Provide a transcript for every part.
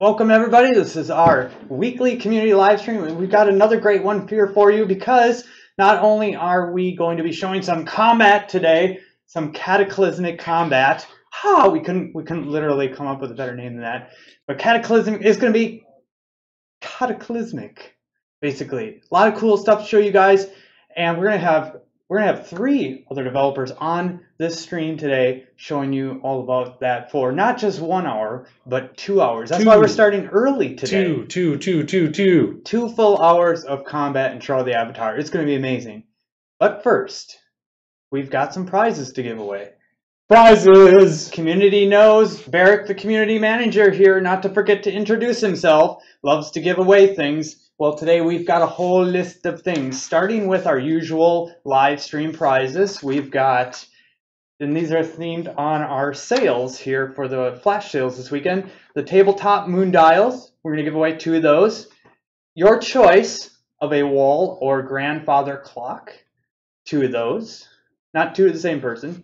Welcome everybody, this is our weekly community live stream, and we've got another great one here for you because not only are we going to be showing some combat today, some cataclysmic combat. We couldn't literally come up with a better name than that. But Cataclysmic is going to be Cataclysmic, basically. A lot of cool stuff to show you guys, and we're gonna have 3 other developers on this stream today showing you all about that for not just 1 hour, but 2 hours. That's why we're starting early today. Two full hours of combat in Shroud the Avatar. It's going to be amazing. But first, we've got some prizes to give away. Prizes! Community knows Barrick, the community manager here, not to forget to introduce himself, loves to give away things. Well, today we've got a whole list of things, starting with our usual live stream prizes. We've got, and these are themed on our sales here for the flash sales this weekend. The tabletop moon dials, we're going to give away 2 of those. Your choice of a wall or grandfather clock, 2 of those. Not 2 of the same person.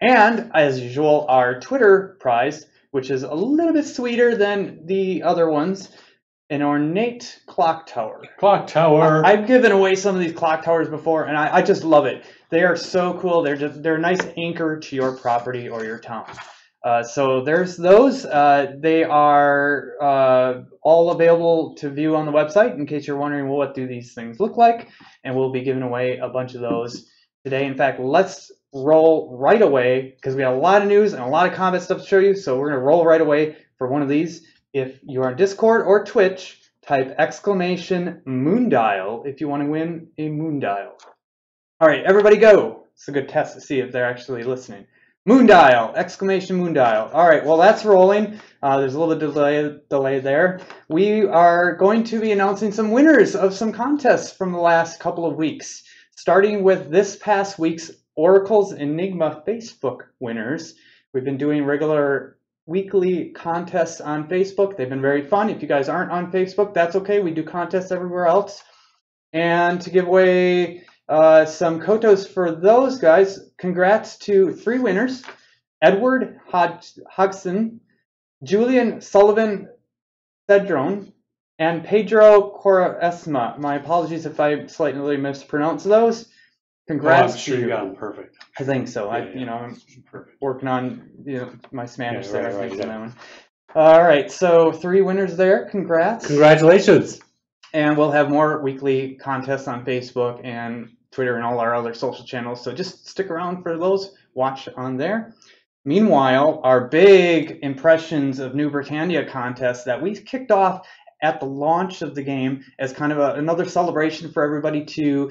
And, as usual, our Twitter prize, which is a little bit sweeter than the other ones, an ornate clock tower. Clock tower. I've given away some of these clock towers before, and I just love it. They are so cool. They're a nice anchor to your property or your town. So there's those. They are all available to view on the website in case you're wondering, well, what do these things look like? And we'll be giving away a bunch of those today. In fact, let's roll right away because we have a lot of news and a lot of combat stuff to show you. So we're going to roll right away for one of these. If you're on Discord or Twitch, type !moondial if you want to win a moondial. All right, everybody go. It's a good test to see if they're actually listening. Moondial, !moondial. All right, well, that's rolling. There's a little bit of delay there. We are going to be announcing some winners of some contests from the last couple of weeks, starting with this past week's Oracle's Enigma Facebook winners. We've been doing regular weekly contests on Facebook. They've been very fun. If you guys aren't on Facebook, that's okay. We do contests everywhere else. And to give away some Kotos for those guys, congrats to 3 winners: Edward Hodgson, Julian Sullivan Cedrone, and Pedro Quaresma. My apologies if I slightly mispronounced those. Congrats. I'm sure you got them perfect. I think so. Yeah, I'm working on my Spanish there. I think on that one. Yeah. All right, so 3 winners there. Congrats. Congratulations. And we'll have more weekly contests on Facebook and Twitter and all our other social channels. So just stick around for those. Watch on there. Meanwhile, our big Impressions of New Britannia contest that we kicked off at the launch of the game as kind of another celebration for everybody to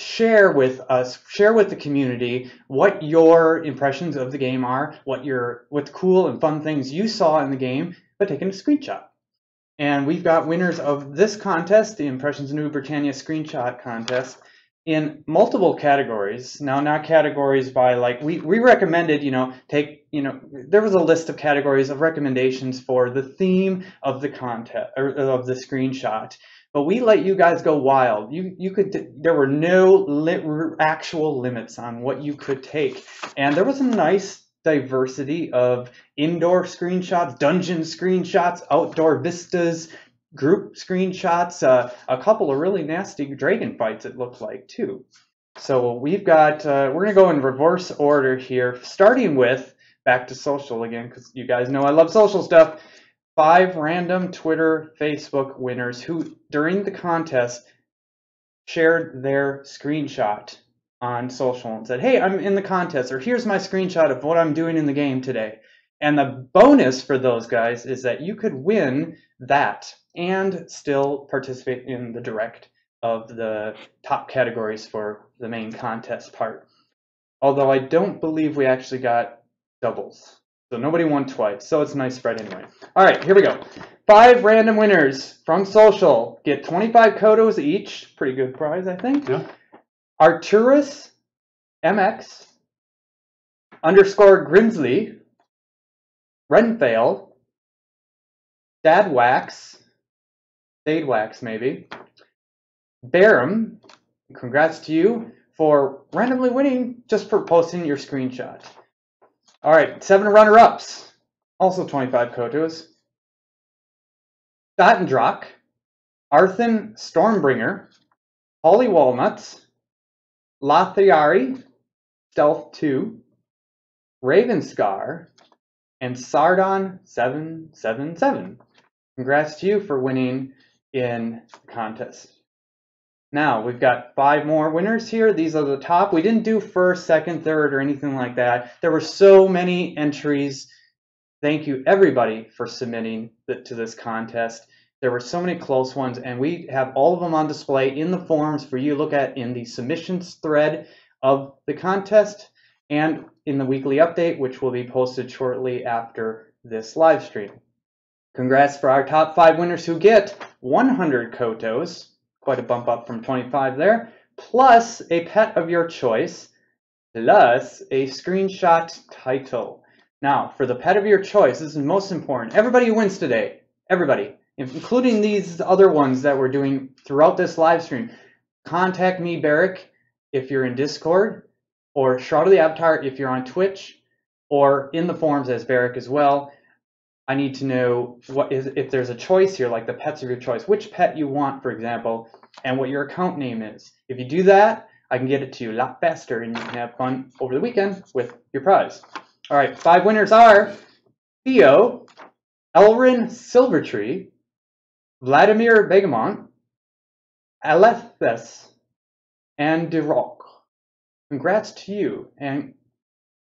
share with us, share with the community what your impressions of the game are, what cool and fun things you saw in the game, by taking a screenshot. And we've got winners of this contest, the Impressions of New Britannia screenshot contest, in multiple categories. Now, not categories by like we recommended, there was a list of categories of recommendations for the theme of the contest or of the screenshot. But we let you guys go wild. There were no actual limits on what you could take. And there was a nice diversity of indoor screenshots, dungeon screenshots, outdoor vistas, group screenshots, a couple of really nasty dragon fights it looked like too. So we've got, we're going to go in reverse order here, starting with, back to social again, because you guys know I love social stuff. 5 random Twitter, Facebook winners who, during the contest, shared their screenshot on social and said, hey, I'm in the contest, or here's my screenshot of what I'm doing in the game today. And the bonus for those guys is that you could win that and still participate in the direct of the top categories for the main contest part. Although I don't believe we actually got doubles. So nobody won twice, so it's a nice spread anyway. All right, here we go. 5 random winners from social get 25 Kotos each. Pretty good prize, I think. Yeah. Arturus MX _ Grimsley, Renfail, Dadwax maybe, Barum, congrats to you for randomly winning just for posting your screenshot. All right, 7 runner-ups, also 25 Kotos. Statendrock, Arthen Stormbringer, Holly Walnuts, Lathiari, Stealth 2, Ravenscar, and Sardon 777. Congrats to you for winning in the contest. Now, we've got 5 more winners here. These are the top. We didn't do first, second, third, or anything like that. There were so many entries. Thank you, everybody, for submitting to this contest. There were so many close ones, and we have all of them on display in the forums for you to look at in the submissions thread of the contest and in the weekly update, which will be posted shortly after this live stream. Congrats for our top 5 winners who get 100 Kotos. Quite a bump up from 25 there, plus a pet of your choice, plus a screenshot title. Now, for the pet of your choice, this is most important. Everybody who wins today, everybody, including these other ones that we're doing throughout this live stream, contact me, Barrick, if you're in Discord, or Shroud of the Avatar if you're on Twitch, or in the forums as Barrick as well. I need to know if there's a choice here, like the pets of your choice, which pet you want, for example, and what your account name is. If you do that, I can get it to you a lot faster, and you can have fun over the weekend with your prize. All right, 5 winners are Theo, Elrin Silvertree, Vladimir Begamont, Alethes, and Duroc. Congrats to you, and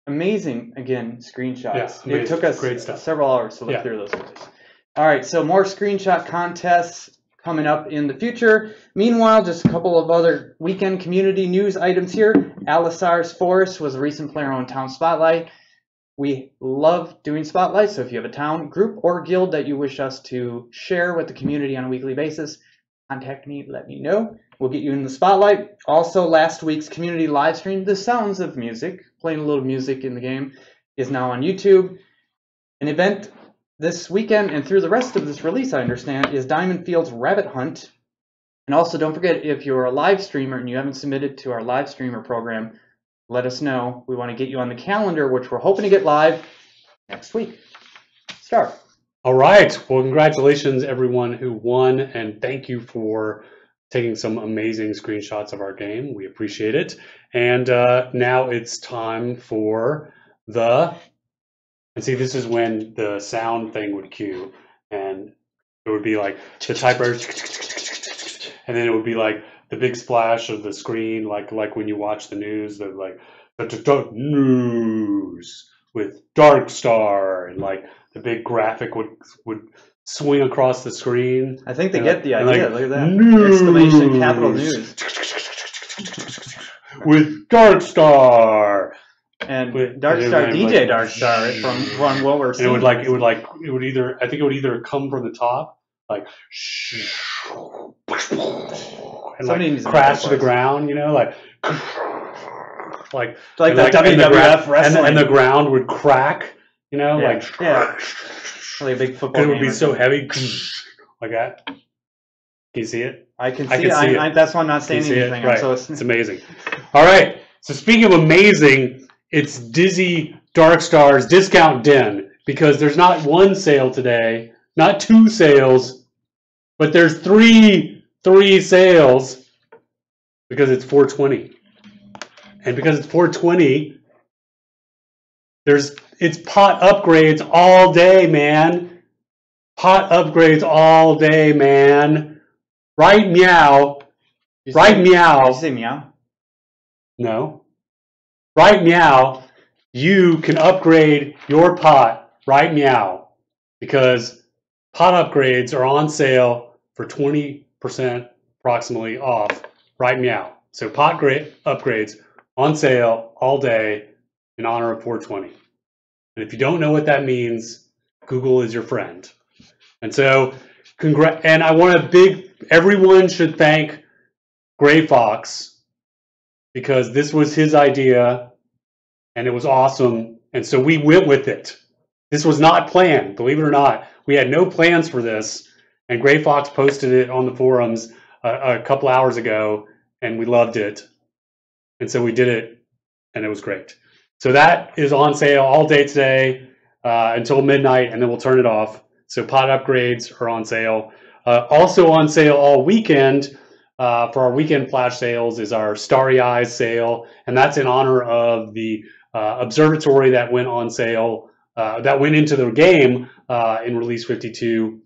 amazing, again, screenshots. Yeah, it took us several hours to look through those guys. All right, so more screenshot contests coming up in the future. Meanwhile, just a couple of other weekend community news items here. Alisar's Forest was a recent player-owned town spotlight. We love doing spotlights, so if you have a town, group, or guild that you wish us to share with the community on a weekly basis, contact me, let me know. We'll get you in the spotlight. Also, last week's community live stream, The Sounds of Music, playing a little music in the game, is now on YouTube. An event this weekend and through the rest of this release, I understand, is Diamond Field's Rabbit Hunt. And also, don't forget, if you're a live streamer and you haven't submitted to our live streamer program, let us know. We want to get you on the calendar, which we're hoping to get live next week. Start. All right. Well, congratulations, everyone who won, and thank you for taking some amazing screenshots of our game. We appreciate it. And now it's time for and see, this is when the sound thing would cue, and it would be like the typewriter, and then it would be like the big splash of the screen, like when you watch the news, the like the news with Dark Star, and like the big graphic would swing across the screen. I think they get the idea. Like, look at that. News. Exclamation capital news. With Dark Star. And Dark Star, DJ Dark Star from what we're seeing. And it would either come from the top, like, and like crash to the ground, you know, like the WWF wrestling. And the ground would crack, you know, like a big football. It would be so heavy, like that. Can you see it? I can see it. That's why I'm not saying anything. Right. So it's amazing. All right. So speaking of amazing, it's Dizzy Dark Star's Discount Den, because there's not one sale today, not 2 sales, but there's three sales, because it's 420. And because it's 420, it's pot upgrades all day, man. Pot upgrades all day, man. Right meow. Right meow. Did you say meow? No. Right meow, you can upgrade your pot right meow, because pot upgrades are on sale for 20% approximately off right meow. So pot upgrades on sale all day in honor of 420. And if you don't know what that means, Google is your friend. And so, and I want everyone should thank Gray Fox, because this was his idea, and it was awesome, and so we went with it. This was not planned, believe it or not. We had no plans for this, and Gray Fox posted it on the forums a couple hours ago, and we loved it. And so we did it, and it was great. So that is on sale all day today until midnight, and then we'll turn it off. So pot upgrades are on sale Also on sale all weekend for our weekend flash sales is our Starry Eyes sale, and that's in honor of the observatory that went on sale, that went into the game in Release 52,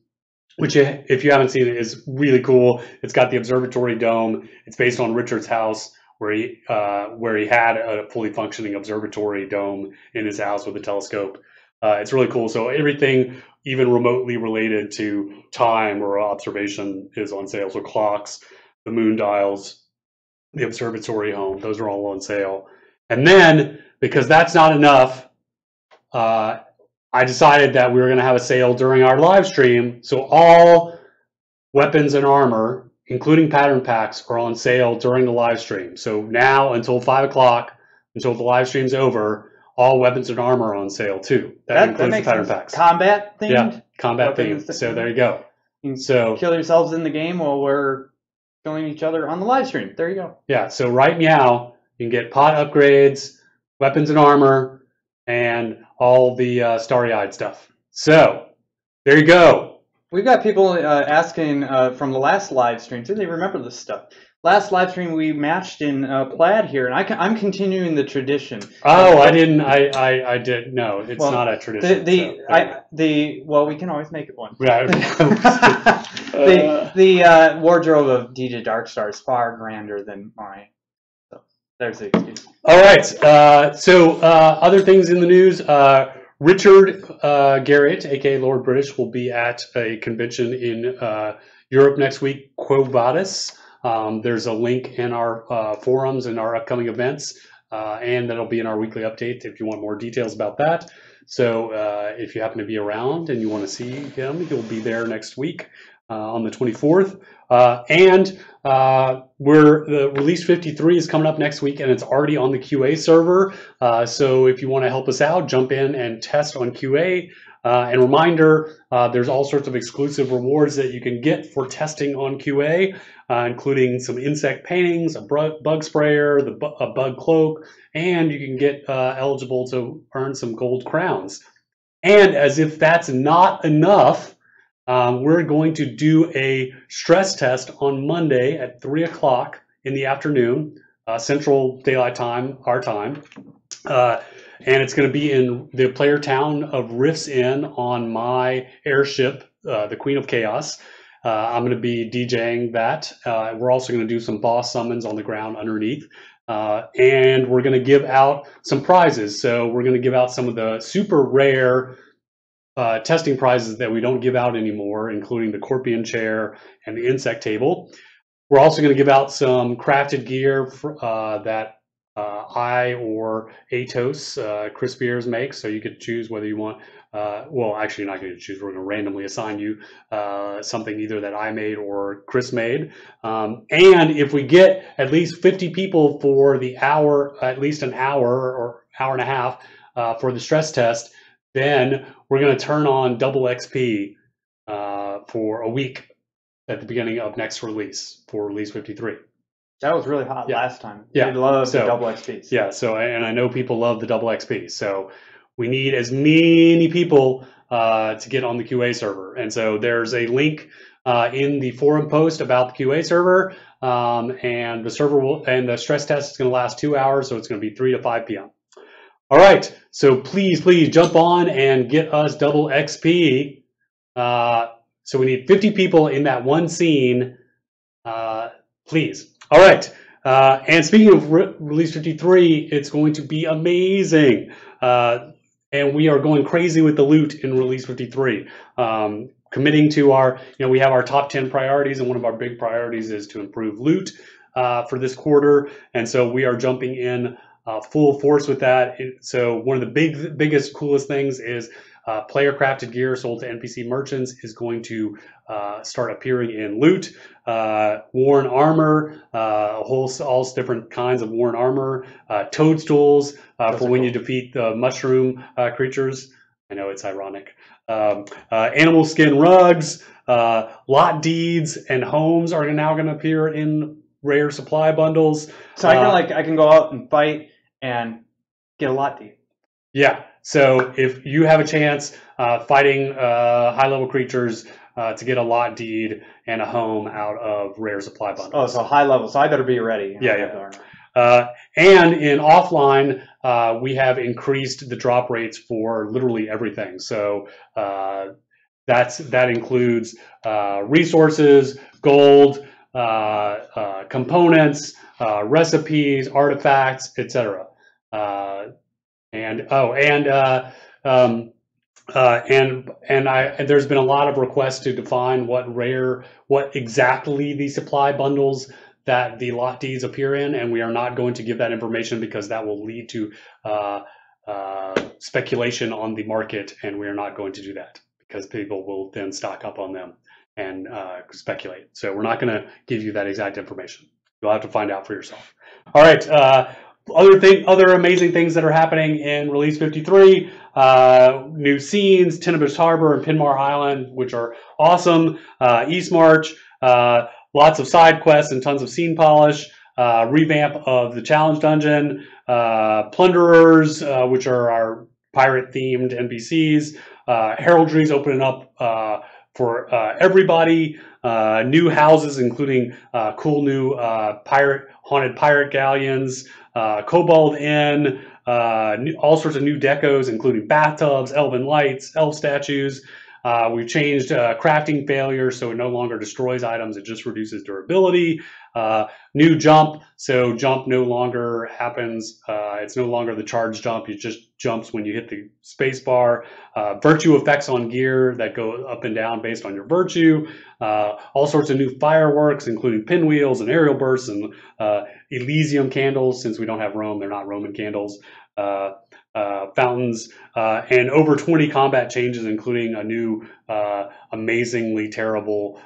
which, if you haven't seen it, is really cool. It's got the observatory dome. It's based on Richard's house, where he had a fully functioning observatory dome in his house with a telescope. It's really cool. So everything, even remotely related to time or observation, is on sale. So clocks, the moon dials, the observatory home, those are all on sale. And then, because that's not enough, I decided that we were going to have a sale during our live stream. So all weapons and armor, including pattern packs, are on sale during the live stream. So now until 5 o'clock, until the live stream's over, all weapons and armor are on sale too. That includes the pattern packs. Combat themed? Yeah, combat themed. So there you go. You can kill yourselves in the game while we're killing each other on the live stream. There you go. Yeah, so right now you can get pot upgrades, weapons and armor, and all the starry-eyed stuff. So there you go. We've got people asking from the last live stream. Do they remember this stuff? Last live stream we matched in plaid here, and I'm continuing the tradition. Oh, I didn't. I did. No, it's not a tradition. Well, we can always make it one. Right. the wardrobe of DJ Darkstar is far grander than mine. So there's the excuse. All right. So other things in the news. Richard Garriott, aka Lord British, will be at a convention in Europe next week, Quo Vadis. There's a link in our forums and our upcoming events, and that'll be in our weekly update if you want more details about that. So if you happen to be around and you want to see him, he'll be there next week on the 24th. And the Release 53 is coming up next week, and it's already on the QA server. So if you want to help us out, jump in and test on QA. And reminder, there's all sorts of exclusive rewards that you can get for testing on QA, including some insect paintings, a bug sprayer, a bug cloak, and you can get eligible to earn some gold crowns. And as if that's not enough, we're going to do a stress test on Monday at 3 o'clock in the afternoon, Central Daylight Time, our time. And it's going to be in the player town of Rifts Inn on my airship, the Queen of Chaos. I'm going to be DJing that. We're also going to do some boss summons on the ground underneath. And we're going to give out some prizes. So we're going to give out some of the super rare testing prizes that we don't give out anymore, including the Corpion chair and the insect table. We're also going to give out some crafted gear that I or Atos, Chris Beers makes, so you could choose whether you want, well, actually you're not going to choose, we're going to randomly assign you something either that I made or Chris made. And if we get at least 50 people for the hour, at least an hour or hour and a half for the stress test, then we're going to turn on double XP for a week at the beginning of next release for Release 53. That was really hot last time. Yeah. We love the double XPs. Yeah, so, and I know people love the double XP. So we need as many people to get on the QA server. And so there's a link in the forum post about the QA server. And the server and the stress test is going to last 2 hours. So it's going to be 3 to 5 p.m. All right. So please jump on and get us double XP. So we need 50 people in that one scene. Please. All right. And speaking of Release 53, it's going to be amazing. And we are going crazy with the loot in Release 53. Committing to our, we have our top 10 priorities, and one of our big priorities is to improve loot for this quarter. And so we are jumping in full force with that. So one of the biggest, coolest things is player crafted gear sold to NPC merchants is going to start appearing in loot. Worn armor, all different kinds of worn armor, toadstools for when you defeat the mushroom creatures. I know it's ironic. Animal skin rugs, lot deeds, and homes are now going to appear in rare supply bundles. So I can go out and fight and get a lot deed. Yeah. So if you have a chance fighting high-level creatures, to get a lot deed and a home out of rare supply bundles. Oh, so high level. So I better be ready. Yeah. And in offline, we have increased the drop rates for literally everything. So that includes resources, gold, components, recipes, artifacts, etc. And there's been a lot of requests to define what exactly the supply bundles that the lot deeds appear in, and we are not going to give that information because that will lead to speculation on the market, and we are not going to do that because people will then stock up on them and speculate. So we're not going to give you that exact information. You'll have to find out for yourself. All right. Other amazing things that are happening in Release 53, new scenes, Tenebris Harbor and Pinmar Island, which are awesome. East March, lots of side quests and tons of scene polish, revamp of the challenge dungeon, plunderers, which are our pirate-themed NPCs, heraldries opening up for everybody, new houses, including cool new haunted pirate galleons, Kobold Inn, all sorts of new decos, including bathtubs, elven lights, elf statues. We've changed crafting failure, so it no longer destroys items, it just reduces durability. New jump, so jump no longer happens. It's no longer the charge jump, it just jumps when you hit the space bar. Virtue effects on gear that go up and down based on your virtue. All sorts of new fireworks, including pinwheels and aerial bursts and Elysium candles. Since we don't have Rome, they're not Roman candles. Fountains, and over 20 combat changes, including a new amazingly terrible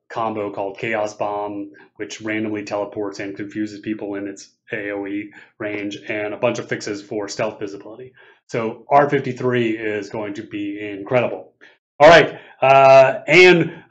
combo called Chaos Bomb, which randomly teleports and confuses people in its AoE range, and a bunch of fixes for stealth visibility. So R53 is going to be incredible. All right, again,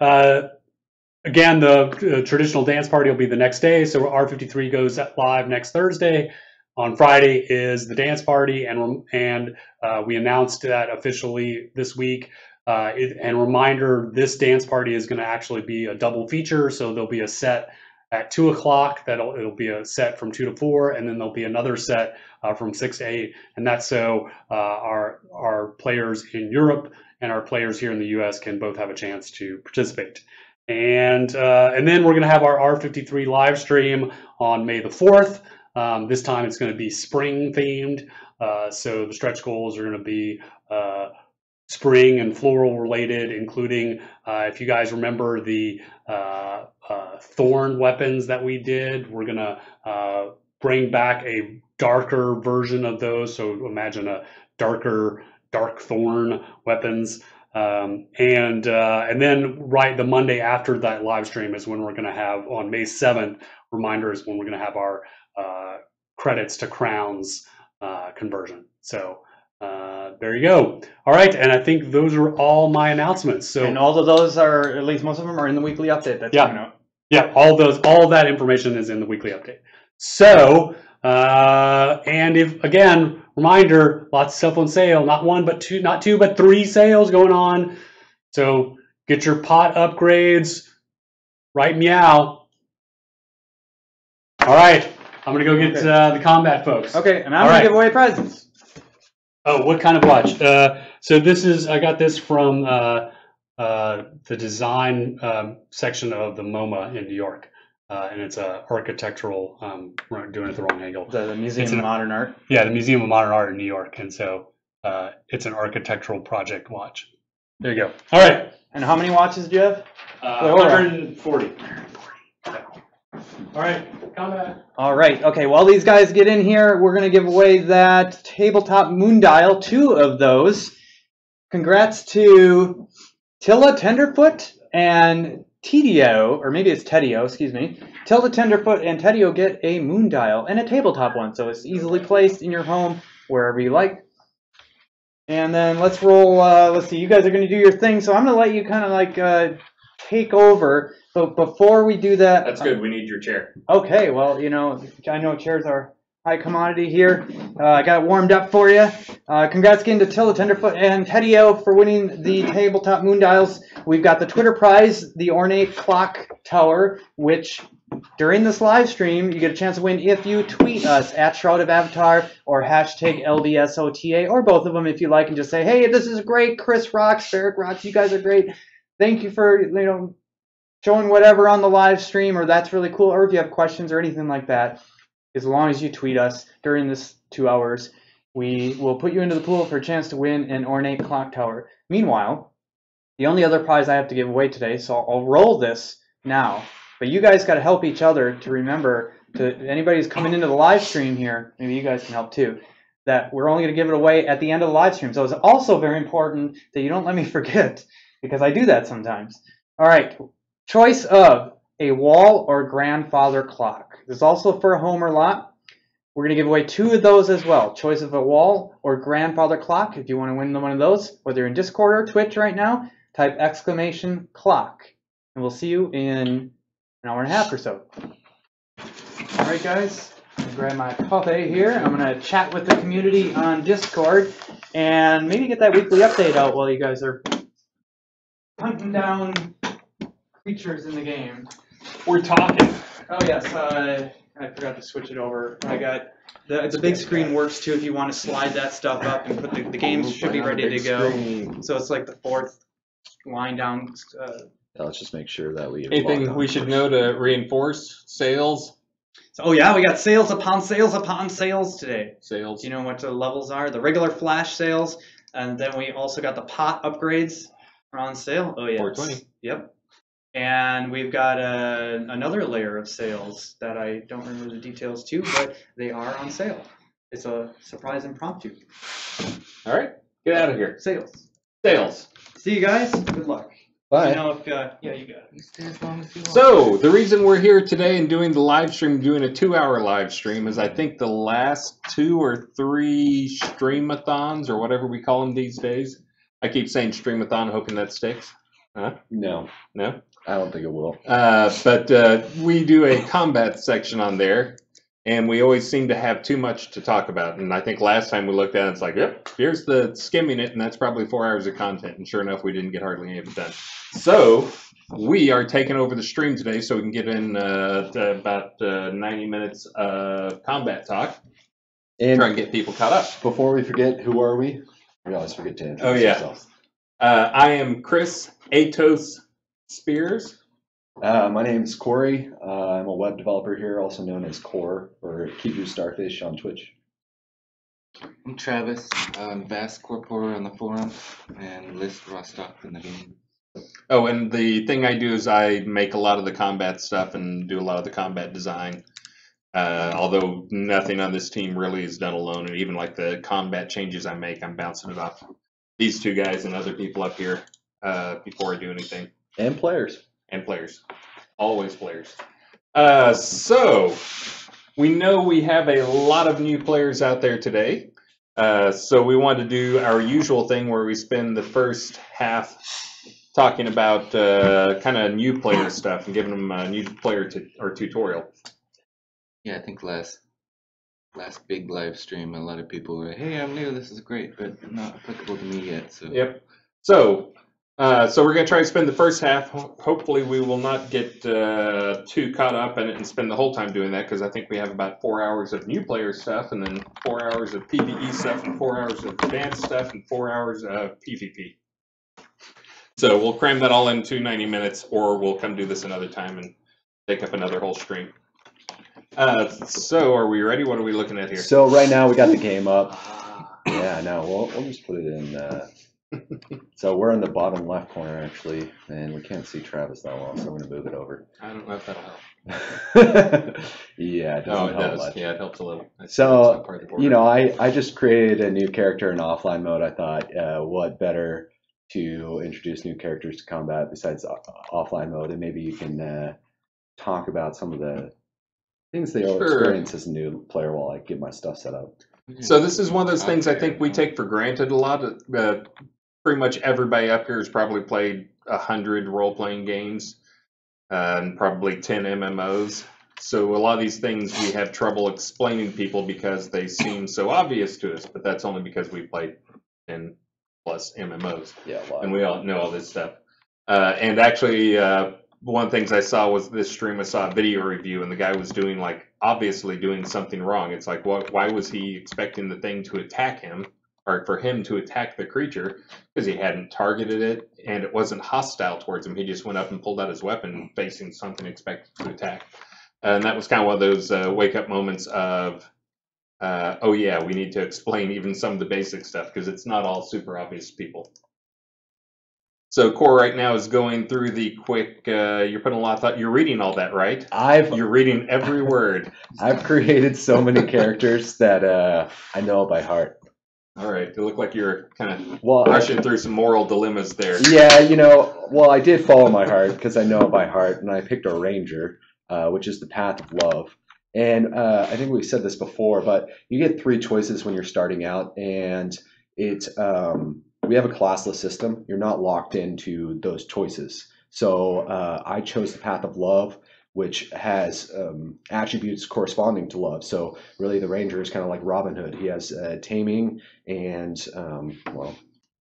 the traditional dance party will be the next day, so R53 goes live next Thursday. On Friday is the dance party, and we announced that officially this week. And reminder, this dance party is going to actually be a double feature, so there'll be a set at 2 o'clock. It'll be a set from 2 to 4, and then there'll be another set from 6 to 8, and that's so our players in Europe and our players here in the U.S. can both have a chance to participate. And then we're going to have our R53 live stream on May the 4th. This time it's going to be spring themed, so the stretch goals are going to be spring and floral related, including, if you guys remember the thorn weapons that we did, we're going to bring back a darker version of those, so imagine a dark thorn weapons. And then the Monday after that live stream is when we're going to have, on May 7th, reminder is when we're going to have our credits to crowns conversion. So there you go. All right, and I think those are all my announcements. So, and all of those are, at least most of them, are in the weekly update that's coming out. Yeah, all of that information is in the weekly update. So, and if, again, reminder, lots of stuff on sale, not two, but 3 sales going on. So get your pot upgrades, right meow. All right, I'm gonna go get the combat folks. Okay, and I'm gonna give away prizes. Oh, what kind of watch? So this is, I got this from the design section of the MoMA in New York. And it's a architectural, we're doing it the wrong angle. The Museum of Modern Art? Yeah, the Museum of Modern Art in New York. And so it's an architectural project watch. There you go. All right. And how many watches do you have? 140. All right, combat. All right, okay, while these guys get in here, we're going to give away that tabletop moon dial, 2 of those. Congrats to Tilla Tenderfoot and Tedio, or maybe it's Tedio, excuse me. Tilla Tenderfoot and Tedio get a moon dial, and a tabletop one, so it's easily placed in your home, wherever you like. And then let's roll, let's see, you guys are going to do your thing, so I'm going to let you kind of like take over. But before we do that... That's good, we need your chair. Okay, well, you know, I know chairs are high commodity here. I got it warmed up for you. Congrats again to Tilla Tenderfoot and Tedio for winning the tabletop moondials. We've got the Twitter prize, the ornate clock tower, which during this live stream you get a chance to win if you tweet us at Shroud of Avatar or hashtag LVSOTA, or both of them if you like, and just say, hey, this is great, Chris rocks, Barrick rocks, you guys are great. Thank you for showing whatever on the live stream, or that's really cool, or if you have questions or anything like that. As long as you tweet us during this 2 hours, we will put you into the pool for a chance to win an ornate clock tower. Meanwhile, the only other prize I have to give away today, so I'll roll this now. But you guys got to help each other to remember, to anybody who's coming into the live stream here, maybe you guys can help too, that we're only going to give it away at the end of the live stream. So it's also very important that you don't let me forget, because I do that sometimes. All right, choice of a wall or grandfather clock. This is also for a home or lot. We're going to give away 2 of those as well. Choice of a wall or grandfather clock. If you want to win one of those, whether you're in Discord or Twitch right now, type !clock. And we'll see you in an hour and a half or so. All right, guys. I'm going to grab my coffee here. I'm going to chat with the community on Discord and maybe get that weekly update out while you guys are hunting down creatures in the game. We're talking. Oh yes, I forgot to switch it over. I got the big screen works too if you want to slide that stuff up and put the games should be ready to go. Screen. So it's like the 4th line down. Let's just make sure that we. Anything we should know to reinforce sales? So, oh yeah, we got sales upon sales upon sales today. Sales. Do you know what the levels are? The regular flash sales, and then we also got the pot upgrades are on sale. Oh yeah, 420. Yep. And we've got another layer of sales that I don't remember the details to, but they are on sale. It's a surprise impromptu. All right, get out of here. Sales. Sales. See you guys. Good luck. Bye. You know if yeah, you got it. You stay as long as you want. So the reason we're here today and doing the live stream, doing a 2-hour live stream, is I think the last 2 or 3 streamathons or whatever we call them these days. I keep saying streamathon, hoping that sticks. Huh? No, No. I don't think it will. But we do a combat section on there, and we always seem to have too much to talk about. And I think last time we looked at it, it's like, yep, here's the skimming it, and that's probably 4 hours of content. And sure enough, we didn't get hardly any of it done. So we are taking over the stream today, so we can get in about 90 minutes of combat talk. And Try and get people caught up. before we forget, who are we? We always forget to introduce Oh, yeah. ourselves. I am Chris Atos Spears. My name's Corey. I'm a web developer here, also known as Core, or Keep Your Starfish on Twitch. I'm Travis. I'm Vast Corporer on the forum and list Rostock in the game. Oh, and the thing I do is I make a lot of the combat stuff and do a lot of the combat design. Although nothing on this team really is done alone, and even like the combat changes I make, I'm bouncing it off these 2 guys and other people up here before I do anything. And players. And players. Always players. So, we know we have a lot of new players out there today. So we want to do our usual thing where we spend the first half talking about kind of new player stuff and giving them a new player or tutorial. Yeah, I think last big live stream, a lot of people were, hey, I'm new, this is great, but not applicable to me yet. So Yep. So we're going to try to spend the first half. Hopefully we will not get too caught up in it and spend the whole time doing that, because I think we have about 4 hours of new player stuff, and then 4 hours of PvE stuff, and 4 hours of advanced stuff, and 4 hours of PvP. So we'll cram that all into 90 minutes, or we'll come do this another time and take up another whole stream. So are we ready? What are we looking at here? So right now we got the game up. Yeah, no, we'll just put it in. So we're in the bottom left corner actually, and we can't see Travis that well, so I'm gonna move it over. I don't know if that'll help. Yeah, it Oh, doesn't it help does. much. Yeah, it helps a little. So, you know, I just created a new character in offline mode. I thought, what better to introduce new characters to combat besides offline mode, and maybe you can talk about some of the things they'll experience as a new player while I get my stuff set up. So this is one of those things I think we take for granted a lot. Pretty much everybody up here has probably played 100 role-playing games and probably 10 MMOs. So a lot of these things we have trouble explaining to people because they seem so obvious to us, but that's only because we played 10 plus MMOs. Yeah, a lot. And we all know all this stuff. And actually, one of the things I saw was this stream, I saw a video review, and the guy was doing, like, obviously doing something wrong. It's like, why was he expecting the thing to attack him, or for him to attack the creature? Because he hadn't targeted it, and it wasn't hostile towards him. He just went up and pulled out his weapon, facing something expected to attack. And that was kind of one of those wake-up moments of, oh yeah, we need to explain even some of the basic stuff, because it's not all super obvious to people. So Core right now is going through the quick, you're putting a lot of thought, you're reading all that, right? You're reading every word. I've created so many characters that I know by heart. All right, you look like you're kind of Well, rushing through some moral dilemmas there. Yeah, you know, well, I did follow my heart because I know it by heart, and I picked a ranger, which is the path of love. And I think we've said this before, but you get 3 choices when you're starting out, and it's we have a classless system. You're not locked into those choices. So I chose the path of love, which has attributes corresponding to love. So really, the ranger is kind of like Robin Hood. He has taming and well,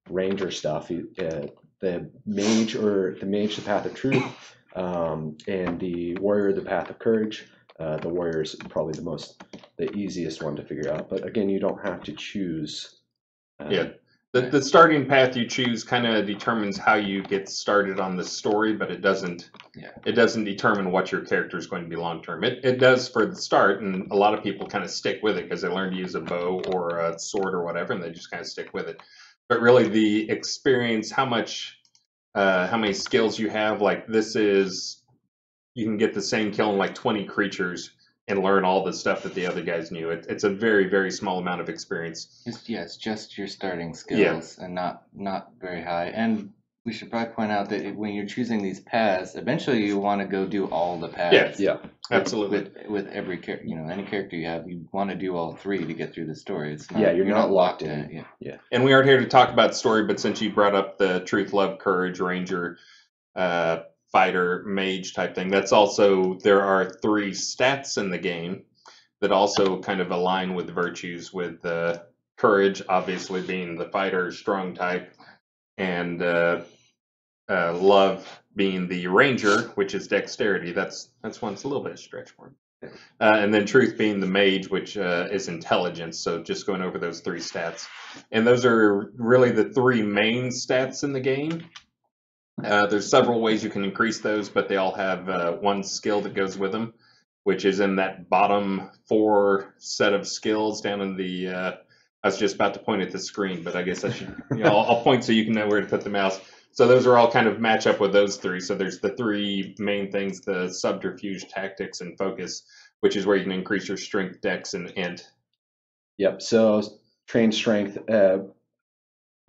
ranger stuff. The mage, the path of truth, and the warrior, the path of courage. The warrior is probably the easiest one to figure out. But again, you don't have to choose. Yeah. The starting path you choose kind of determines how you get started on the story, but it doesn't determine what your character is going to be long term. It does for the start, and a lot of people kind of stick with it because they learn to use a bow or a sword or whatever, and they just kind of stick with it. But really, the experience, how many skills you have, like you can get the same kill in like 20 creatures and learn all the stuff that the other guys knew. It's a very, very small amount of experience. It's just your starting skills and not very high. And we should probably point out that when you're choosing these paths, eventually you want to go do all the paths. Yeah, absolutely. With every character, any character you have, you want to do all 3 to get through the story. It's not, you're not locked in. Yeah. And we aren't here to talk about story, but since you brought up the truth, love, courage, ranger, fighter, mage type thing. That's also, there are 3 stats in the game that also kind of align with virtues, with courage obviously being the fighter, strong type, and love being the ranger, which is dexterity. That's one's a little bit of stretch for him. And then truth being the mage, which is intelligence. So just going over those 3 stats. And those are really the 3 main stats in the game. There's several ways you can increase those, but they all have one skill that goes with them, which is in that bottom 4 set of skills down in the. I was just about to point at the screen, but I guess I should. I'll point so you can know where to put the mouse. So those are all kind of match up with those 3. So there's the 3 main things: the subterfuge, tactics, and focus, which is where you can increase your strength, dex, and int. Yep. So train strength.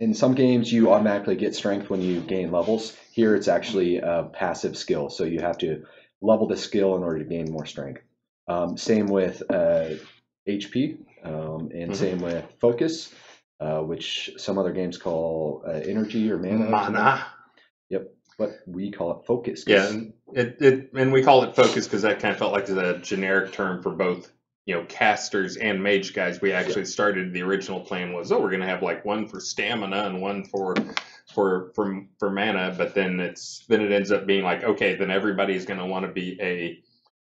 In some games, you automatically get strength when you gain levels. Here, it's actually a passive skill, so you have to level the skill in order to gain more strength. Same with HP, and same with focus, which some other games call energy or mana. Mana. Yep, but we call it focus. Yeah, and we call it focus because that kind of felt like a generic term for both. Casters and mage guys. We actually started, the original plan was, we're going to have like one for stamina and one for mana, but then it ends up being like, okay, then everybody's going to want to be a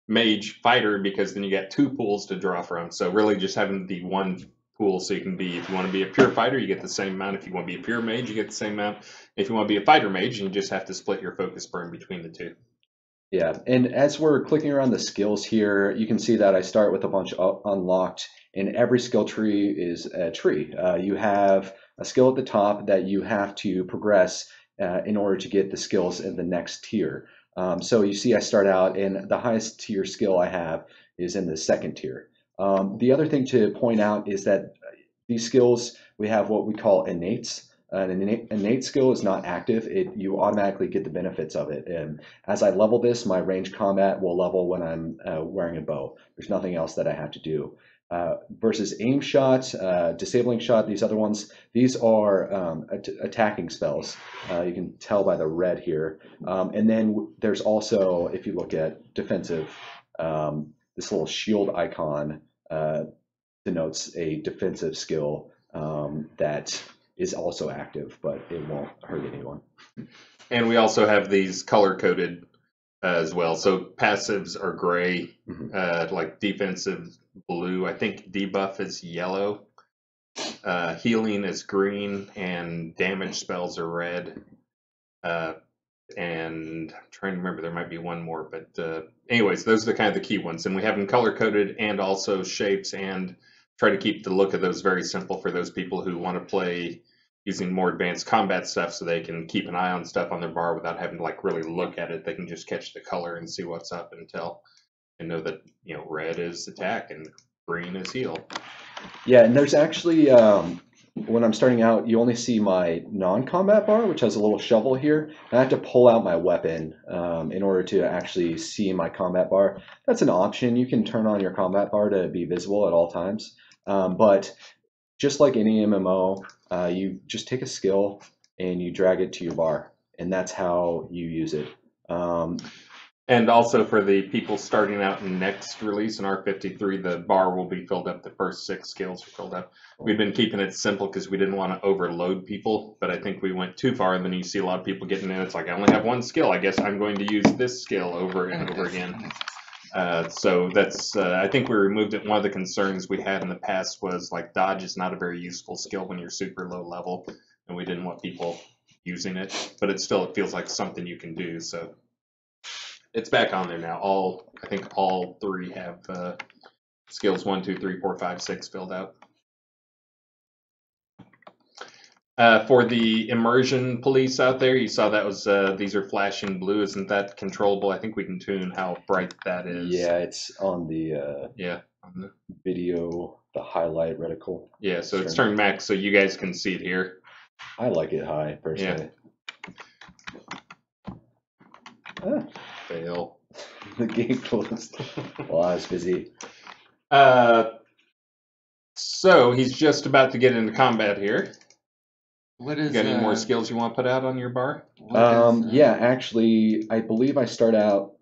mage fighter because then you got 2 pools to draw from. So really just having the one pool, so you can be, if you want to be a pure fighter, you get the same amount. If you want to be a pure mage, you get the same amount. If you want to be a fighter mage, you just have to split your focus burn between the 2. Yeah, and as we're clicking around the skills here, you can see that I start with a bunch unlocked, and every skill tree is a tree. You have a skill at the top that you have to progress in order to get the skills in the next tier. So you see I start out, and the highest tier skill I have is in the 2nd tier. The other thing to point out is that these skills, we have what we call innates. An innate skill is not active. You automatically get the benefits of it. And as I level this, my range combat will level when I'm wearing a bow. There's nothing else that I have to do. Versus aim shot, disabling shot, these other ones, these are attacking spells. You can tell by the red here. And then there's also, if you look at defensive, this little shield icon denotes a defensive skill that is also active, but it won't hurt anyone. And we also have these color-coded as well. So passives are gray, like defensive blue. I think debuff is yellow. Healing is green, and damage spells are red. And I'm trying to remember, there might be one more, but anyways, those are the kind of the key ones. And we have them color-coded and also shapes, and try to keep the look of those very simple for those people who want to play using more advanced combat stuff, so they can keep an eye on stuff on their bar without having to like really look at it. They can just catch the color and see what's up and tell, and know that, you know, red is attack and green is heal. Yeah, and there's actually when I'm starting out, you only see my non-combat bar, which has a little shovel here. And I have to pull out my weapon in order to actually see my combat bar. That's an option. You can turn on your combat bar to be visible at all times. But just like any MMO, you just take a skill and you drag it to your bar, and that's how you use it. And also for the people starting out in next release in R53, the bar will be filled up. The first 6 skills are filled up. We've been keeping it simple because we didn't want to overload people, but I think we went too far, and then you see a lot of people getting in. It's like, I only have 1 skill. I guess I'm going to use this skill over and over again. So that's, I think we removed it. One of the concerns we had in the past was like dodge is not a very useful skill when you're super low level, and we didn't want people using it, but it feels like something you can do. So it's back on there now. I think all 3 have skills 1, 2, 3, 4, 5, 6 filled out. For the immersion police out there, you saw that was these are flashing blue. Isn't that controllable? I think we can tune how bright that is. Yeah, it's on the on the video, the highlight reticle. Yeah, so it's turned max, so you guys can see it here. I like it high personally. Yeah. Fail. The game closed. Well, I was busy. So he's just about to get into combat here. What is? Got any more skills you want to put out on your bar? Yeah, actually, I believe I start out.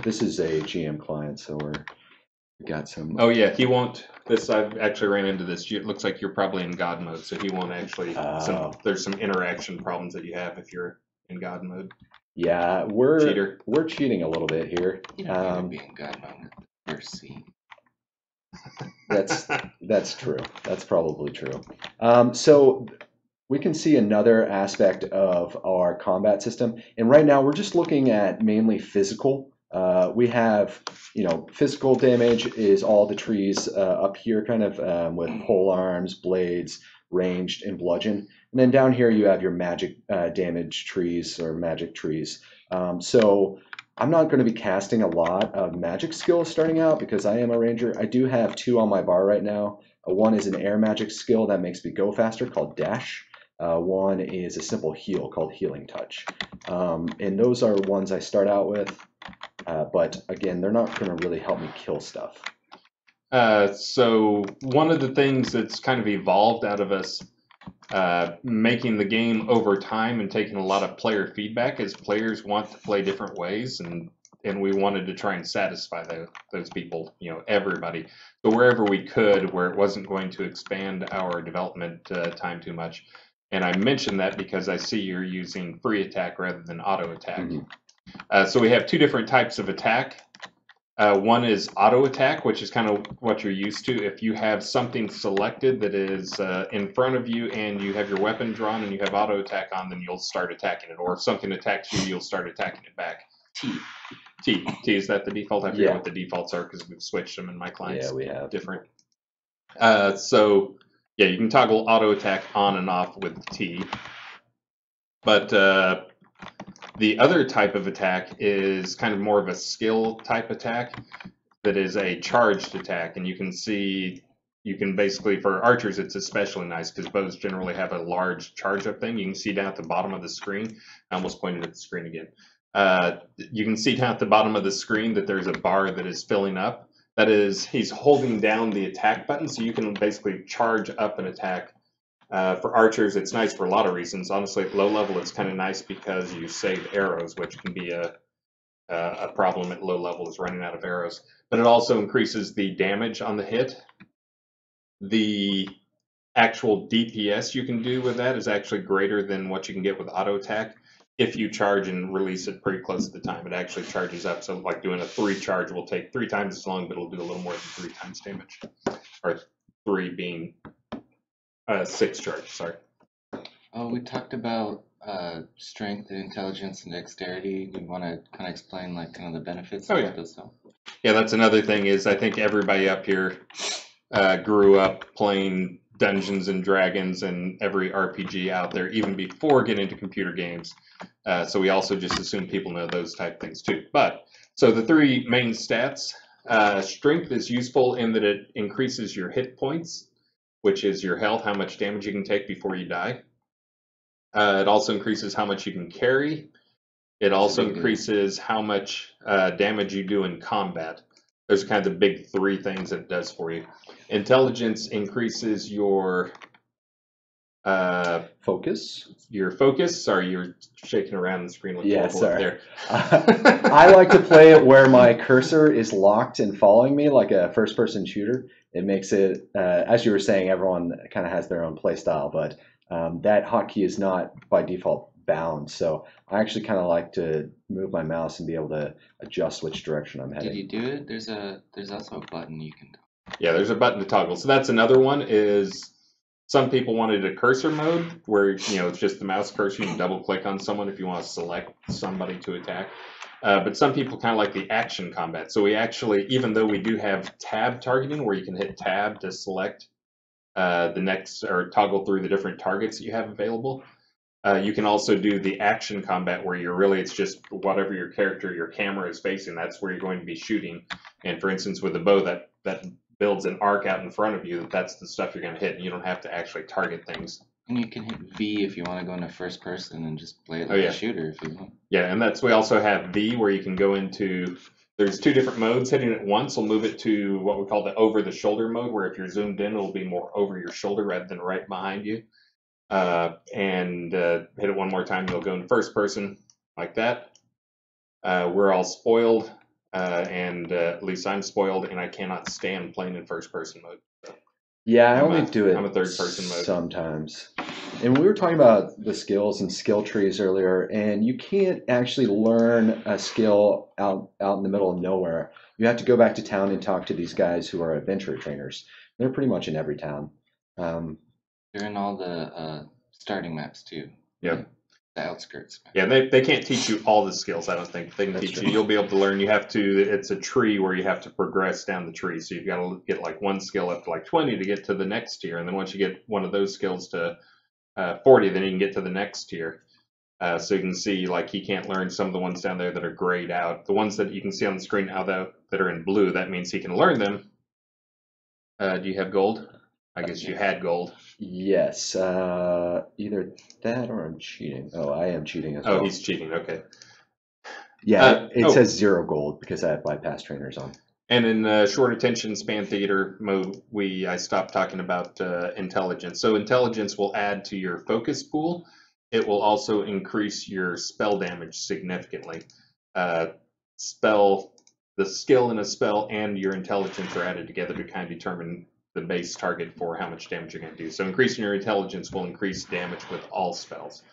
This is a GM client, so we got some. Oh yeah, he won't. This I've actually ran into this. It looks like you're probably in God mode, so he won't actually. There's some interaction problems that you have if you're in God mode. Yeah, we're cheating a little bit here. You don't need to be in God mode the first scene. That's true. That's probably true. So we can see another aspect of our combat system, and right now we're just looking at mainly physical. We have, physical damage is all the trees up here, kind of with pole arms, blades, ranged, and bludgeon. And then down here you have your magic damage trees or magic trees. So I'm not going to be casting a lot of magic skills starting out because I am a ranger. I do have 2 on my bar right now. One is an air magic skill that makes me go faster called Dash. One is a simple heal called Healing Touch. And those are ones I start out with. But again, they're not going to really help me kill stuff. So one of the things that's kind of evolved out of us making the game over time and taking a lot of player feedback is players want to play different ways, and we wanted to try and satisfy those people, everybody. But wherever we could, where it wasn't going to expand our development time too much. And I mentioned that because I see you're using free attack rather than auto attack. Mm-hmm. So we have 2 different types of attack. One is auto attack, which is kind of what you're used to. If you have something selected that is in front of you and you have your weapon drawn and you have auto attack on, then you'll start attacking it. Or if something attacks you, you'll start attacking it back. T, is that the default? I forget what the defaults are because we've switched them in my clients. Yeah, we have. Different. So, yeah, you can toggle auto attack on and off with T. But the other type of attack is kind of more of a skill type attack that is a charged attack. And you can see, basically, for archers, it's especially nice because bows generally have a large charge up thing. You can see down at the bottom of the screen. I almost pointed at the screen again. You can see down at the bottom of the screen that there's a bar that is filling up. That is, he's holding down the attack button, so you can basically charge up an attack. For archers, it's nice for a lot of reasons. Honestly, at low level, it's kind of nice because you save arrows, which can be a a problem at low level is running out of arrows. But it also increases the damage on the hit. The actual DPS you can do with that is actually greater than what you can get with auto attack. If you charge and release it pretty close to the time, it actually charges up. So like doing a 3 charge will take 3 times as long, but it'll do a little more than 3 times damage. Or 3 being 6 charge, sorry. Oh, we talked about strength and intelligence and dexterity. Do you want to kind of explain like kind of the benefits of those stuff? Yeah, that's another thing is I think everybody up here grew up playing Dungeons and Dragons and every RPG out there, even before getting into computer games. So we also just assume people know those type things too. But so the 3 main stats, strength is useful in that it increases your hit points, which is your health, how much damage you can take before you die. It also increases how much you can carry. It also increases how much damage you do in combat. Those are kind of the big 3 things that it does for you. Intelligence increases your focus. Your focus. Sorry, you're shaking around the screen. Yeah, sorry. There. I like to play it where my cursor is locked and following me, like a first-person shooter. It makes it, as you were saying, everyone kind of has their own play style, but that hotkey is not by default bound. So I actually kind of like to move my mouse and be able to adjust which direction I'm heading. Did you do it? There's also a button you can. Yeah, there's a button to toggle. So that's another one. Is some people wanted a cursor mode where it's just the mouse cursor. You can double click on someone if you want to select somebody to attack. But some people kind of like the action combat. So we actually, even though we do have tab targeting where you can hit tab to select the next or toggle through the different targets that you have available. You can also do the action combat where it's just whatever your camera is facing, that's where you're going to be shooting. And for instance, with the bow, that builds an arc out in front of you, that's the stuff you're going to hit, and you don't have to actually target things. And you can hit V if you want to go into first person and just play it like a shooter if you want. Yeah, and we also have V where you can go into, there's 2 different modes. Hitting it once will move it to what we call the over-the-shoulder mode, where if you're zoomed in, it'll be more over your shoulder rather than right behind you. And hit it one more time, you'll go in first person like that. We're all spoiled, and at least I'm spoiled, and I cannot stand playing in first person mode. So yeah, I only do it I'm a third person mode sometimes. And we were talking about the skills and skill trees earlier, and you can't actually learn a skill out in the middle of nowhere. You have to go back to town and talk to these guys who are adventure trainers. They're pretty much in every town. They're in all the starting maps too. Yep. The outskirts. Yeah, they can't teach you all the skills, I don't think. They can teach you. You'll be able to learn. It's a tree where you have to progress down the tree. So you've got to get like one skill up to like 20 to get to the next tier. And then once you get one of those skills to 40, then you can get to the next tier. So you can see like he can't learn some of the ones down there that are grayed out. The ones that you can see on the screen now that are in blue, that means he can learn them. Do you have gold? I guess you had gold. Yes, either that or I'm cheating. Oh, I am cheating as well. Oh, he's cheating. Okay. Yeah, it says 0 gold because I have bypass trainers on. And in short attention span theater mode, I stopped talking about intelligence. So intelligence will add to your focus pool. It will also increase your spell damage significantly. The skill in a spell and your intelligence are added together to kind of determine the base target for how much damage you're going to do. So increasing your intelligence will increase damage with all spells.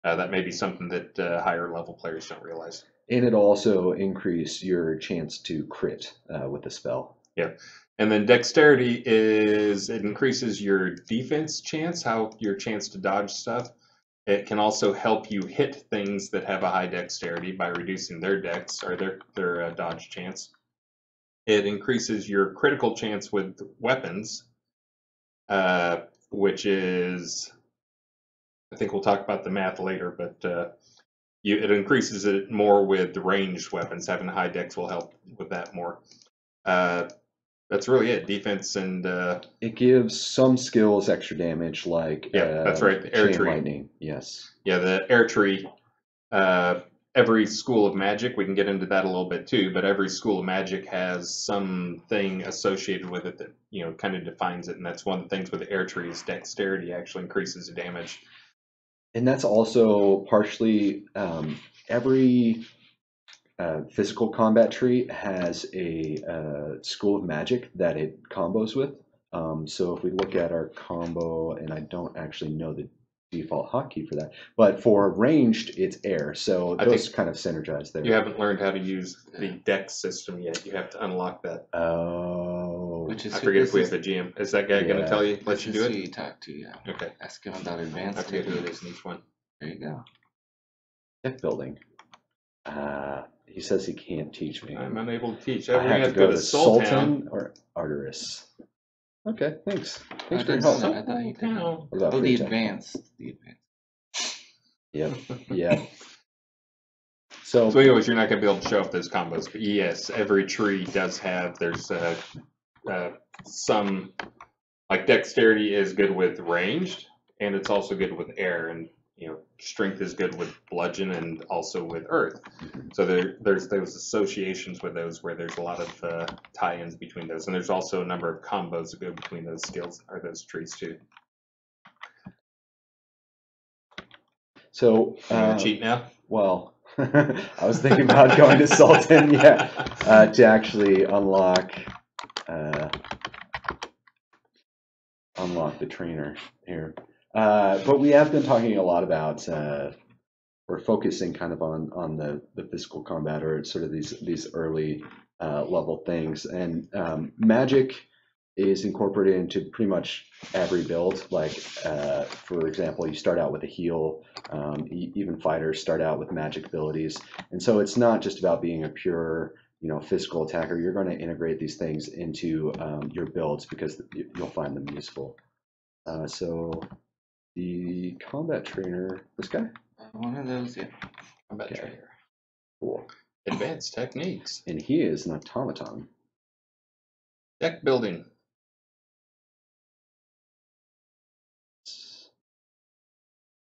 That may be something that higher level players don't realize. And it also increase your chance to crit with the spell. Yeah. And then dexterity it increases your defense chance, your chance to dodge stuff. It can also help you hit things that have a high dexterity by reducing their dex or their dodge chance. It increases your critical chance with weapons, which is, I think we'll talk about the math later, but it increases it more with the ranged weapons. Having a high dex will help with that more. That's really it. Defense and it gives some skills extra damage, like that's right. The air chain tree. lightning. Yes. Yeah, the air tree. Every school of magic, we can get into that a little bit too, but every school of magic has something associated with it that kind of defines it, and that's one of the things with the air tree is dexterity actually increases the damage. And that's also partially every physical combat tree has a school of magic that it combos with. So if we look at our combo, and I don't actually know the default hotkey for that, but for ranged, it's air. So those kind of synergize there. You haven't learned how to use the dex system yet. You have to unlock that. Oh. Which is I forget if we have a GM. Is that guy going to tell you, let you do it? You talk to, yeah. Okay. Ask him about advanced I forget who it techniques. is in each one. There you go. Deck building. He says he can't teach me. I'm unable to teach. I We're have to go to Sultan or Arteris. Okay, thanks. Thanks for your help. I thought you did. What about Oh, the free time? advanced. The advanced. Yep. Yeah. So anyways, you're not going to be able to show off those combos. But yes, every tree does have, there's some, like dexterity is good with ranged, and it's also good with air, and strength is good with bludgeon and also with earth. So there's those associations with those where there's a lot of tie-ins between those, and there's also a number of combos that go between those skills or those trees too. So cheat now? Well, I was thinking about going to Sultan, to actually unlock the trainer here. But we have been talking a lot about we're focusing kind of on the physical combat, or sort of these early level things, and magic is incorporated into pretty much every build. Like for example, you start out with a heal. Even fighters start out with magic abilities, and so it's not just about being a pure physical attacker. You're going to integrate these things into your builds because you'll find them useful. So the combat trainer, this guy? One of those, yeah. Combat trainer. Cool. Advanced techniques. And he is an automaton. Deck building.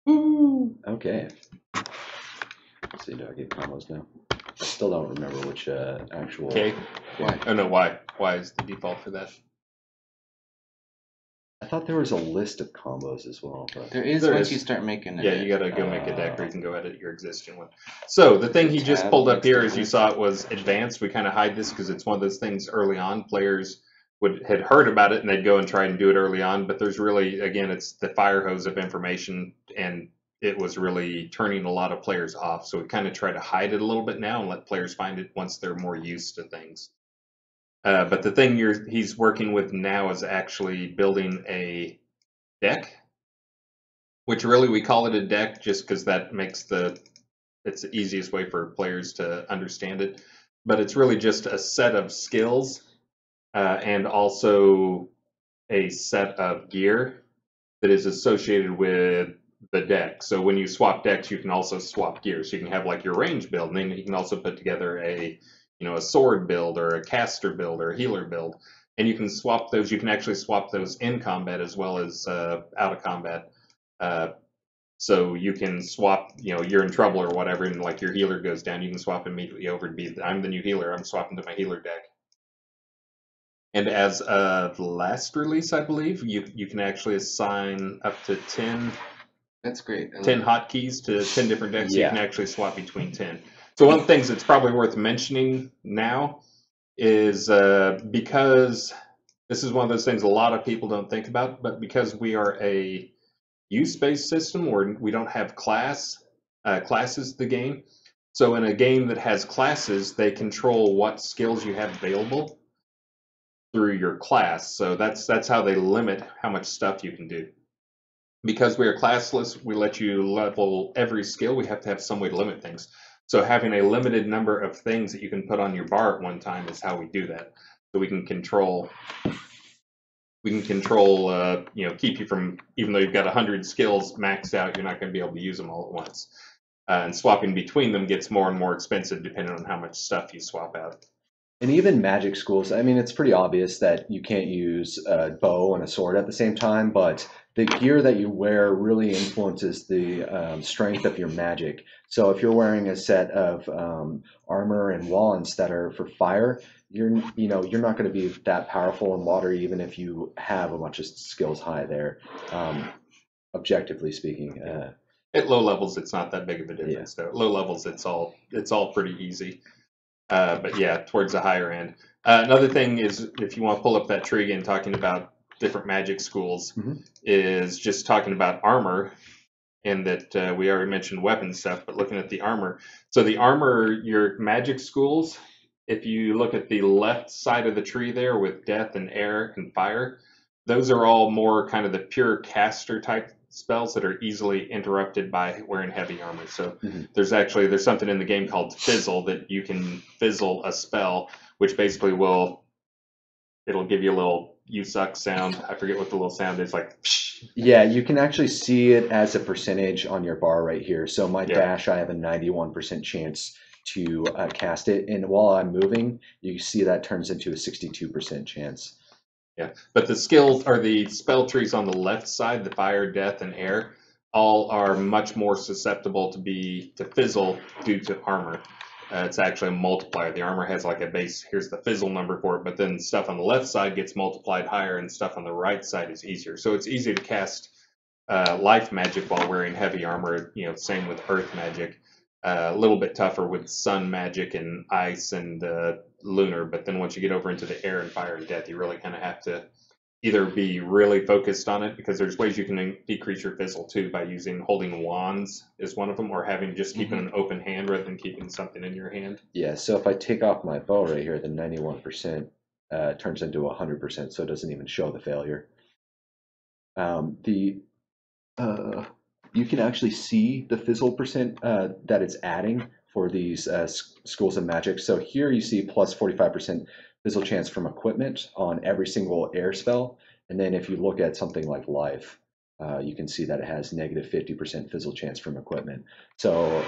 Woo! Okay. Let's see, do I get combos now? I still don't remember which actual... Okay. Why? Oh no, why? Why is the default for that? I thought there was a list of combos as well. But... There is once you start making it. Yeah, you gotta go make a deck, or you can go edit your existing one. So the thing he just pulled up here, as you saw, it was advanced. We kind of hide this because it's one of those things early on. Players had heard about it and they'd go and try and do it early on, but there's really, again, it's the fire hose of information, and it was really turning a lot of players off. So we kind of try to hide it a little bit now and let players find it once they're more used to things. But the thing he's working with now is actually building a deck, which really we call it a deck just because that makes it's the easiest way for players to understand it. But it's really just a set of skills and also a set of gear that is associated with the deck. So when you swap decks, you can also swap gear. So you can have like your range build, and then you can also put together a sword build or a caster build or a healer build. And you can swap those. You can actually swap those in combat as well as out of combat. So you can swap, you're in trouble or whatever, and like your healer goes down, you can swap immediately over to be, I'm the new healer, I'm swapping to my healer deck. And as of last release, I believe, you can actually assign up to 10. That's great. 10 hotkeys to 10 different decks. Yeah. So you can actually swap between 10. So one of the things that's probably worth mentioning now is because this is one of those things a lot of people don't think about, but because we are a use-based system where we don't have classes the game. So in a game that has classes, they control what skills you have available through your class. So that's how they limit how much stuff you can do. Because we are classless, we let you level every skill. We have to have some way to limit things. So having a limited number of things that you can put on your bar at one time is how we do that. So we can control, keep you from, even though you've got 100 skills maxed out, you're not going to be able to use them all at once. And swapping between them gets more and more expensive depending on how much stuff you swap out. And even magic schools, I mean, it's pretty obvious that you can't use a bow and a sword at the same time, but the gear that you wear really influences the strength of your magic. So if you're wearing a set of armor and wands that are for fire, you're not going to be that powerful in water, even if you have a bunch of skills high there, objectively speaking. At low levels, it's not that big of a difference, though. At low levels, it's all pretty easy. But yeah, towards the higher end. Another thing is, if you want to pull up that tree again, talking about different magic schools, is just talking about armor, and that we already mentioned weapon stuff, but looking at the armor. So the armor, your magic schools, if you look at the left side of the tree there with death and air and fire, those are all more kind of the pure caster type spells that are easily interrupted by wearing heavy armor. So there's something in the game called fizzle, that you can fizzle a spell, which basically it'll give you a little "you suck" sound. I forget what the little sound is, like. Psh. Yeah, you can actually see it as a percentage on your bar right here. So my dash, I have a 91% chance to cast it, and while I'm moving, you see that turns into a 62% chance. Yeah, but the skills or the spell trees on the left side, the fire, death, and air, all are much more susceptible to fizzle due to armor. It's actually a multiplier. The armor has like a base. Here's the fizzle number for it, but then stuff on the left side gets multiplied higher, and stuff on the right side is easier. So it's easy to cast life magic while wearing heavy armor. Same with earth magic. A little bit tougher with sun magic and ice and lunar, but then once you get over into the air and fire and death, you really kind of have to either be really focused on it, because there's ways you can decrease your fizzle too by holding wands is one of them, or keeping an open hand rather than keeping something in your hand. Yeah, so if I take off my bow right here, the 91% turns into 100%, so it doesn't even show the failure. You can actually see the fizzle percent that it's adding for these schools of magic. So here you see plus 45% fizzle chance from equipment on every single air spell. And then if you look at something like life, you can see that it has negative 50% fizzle chance from equipment. So,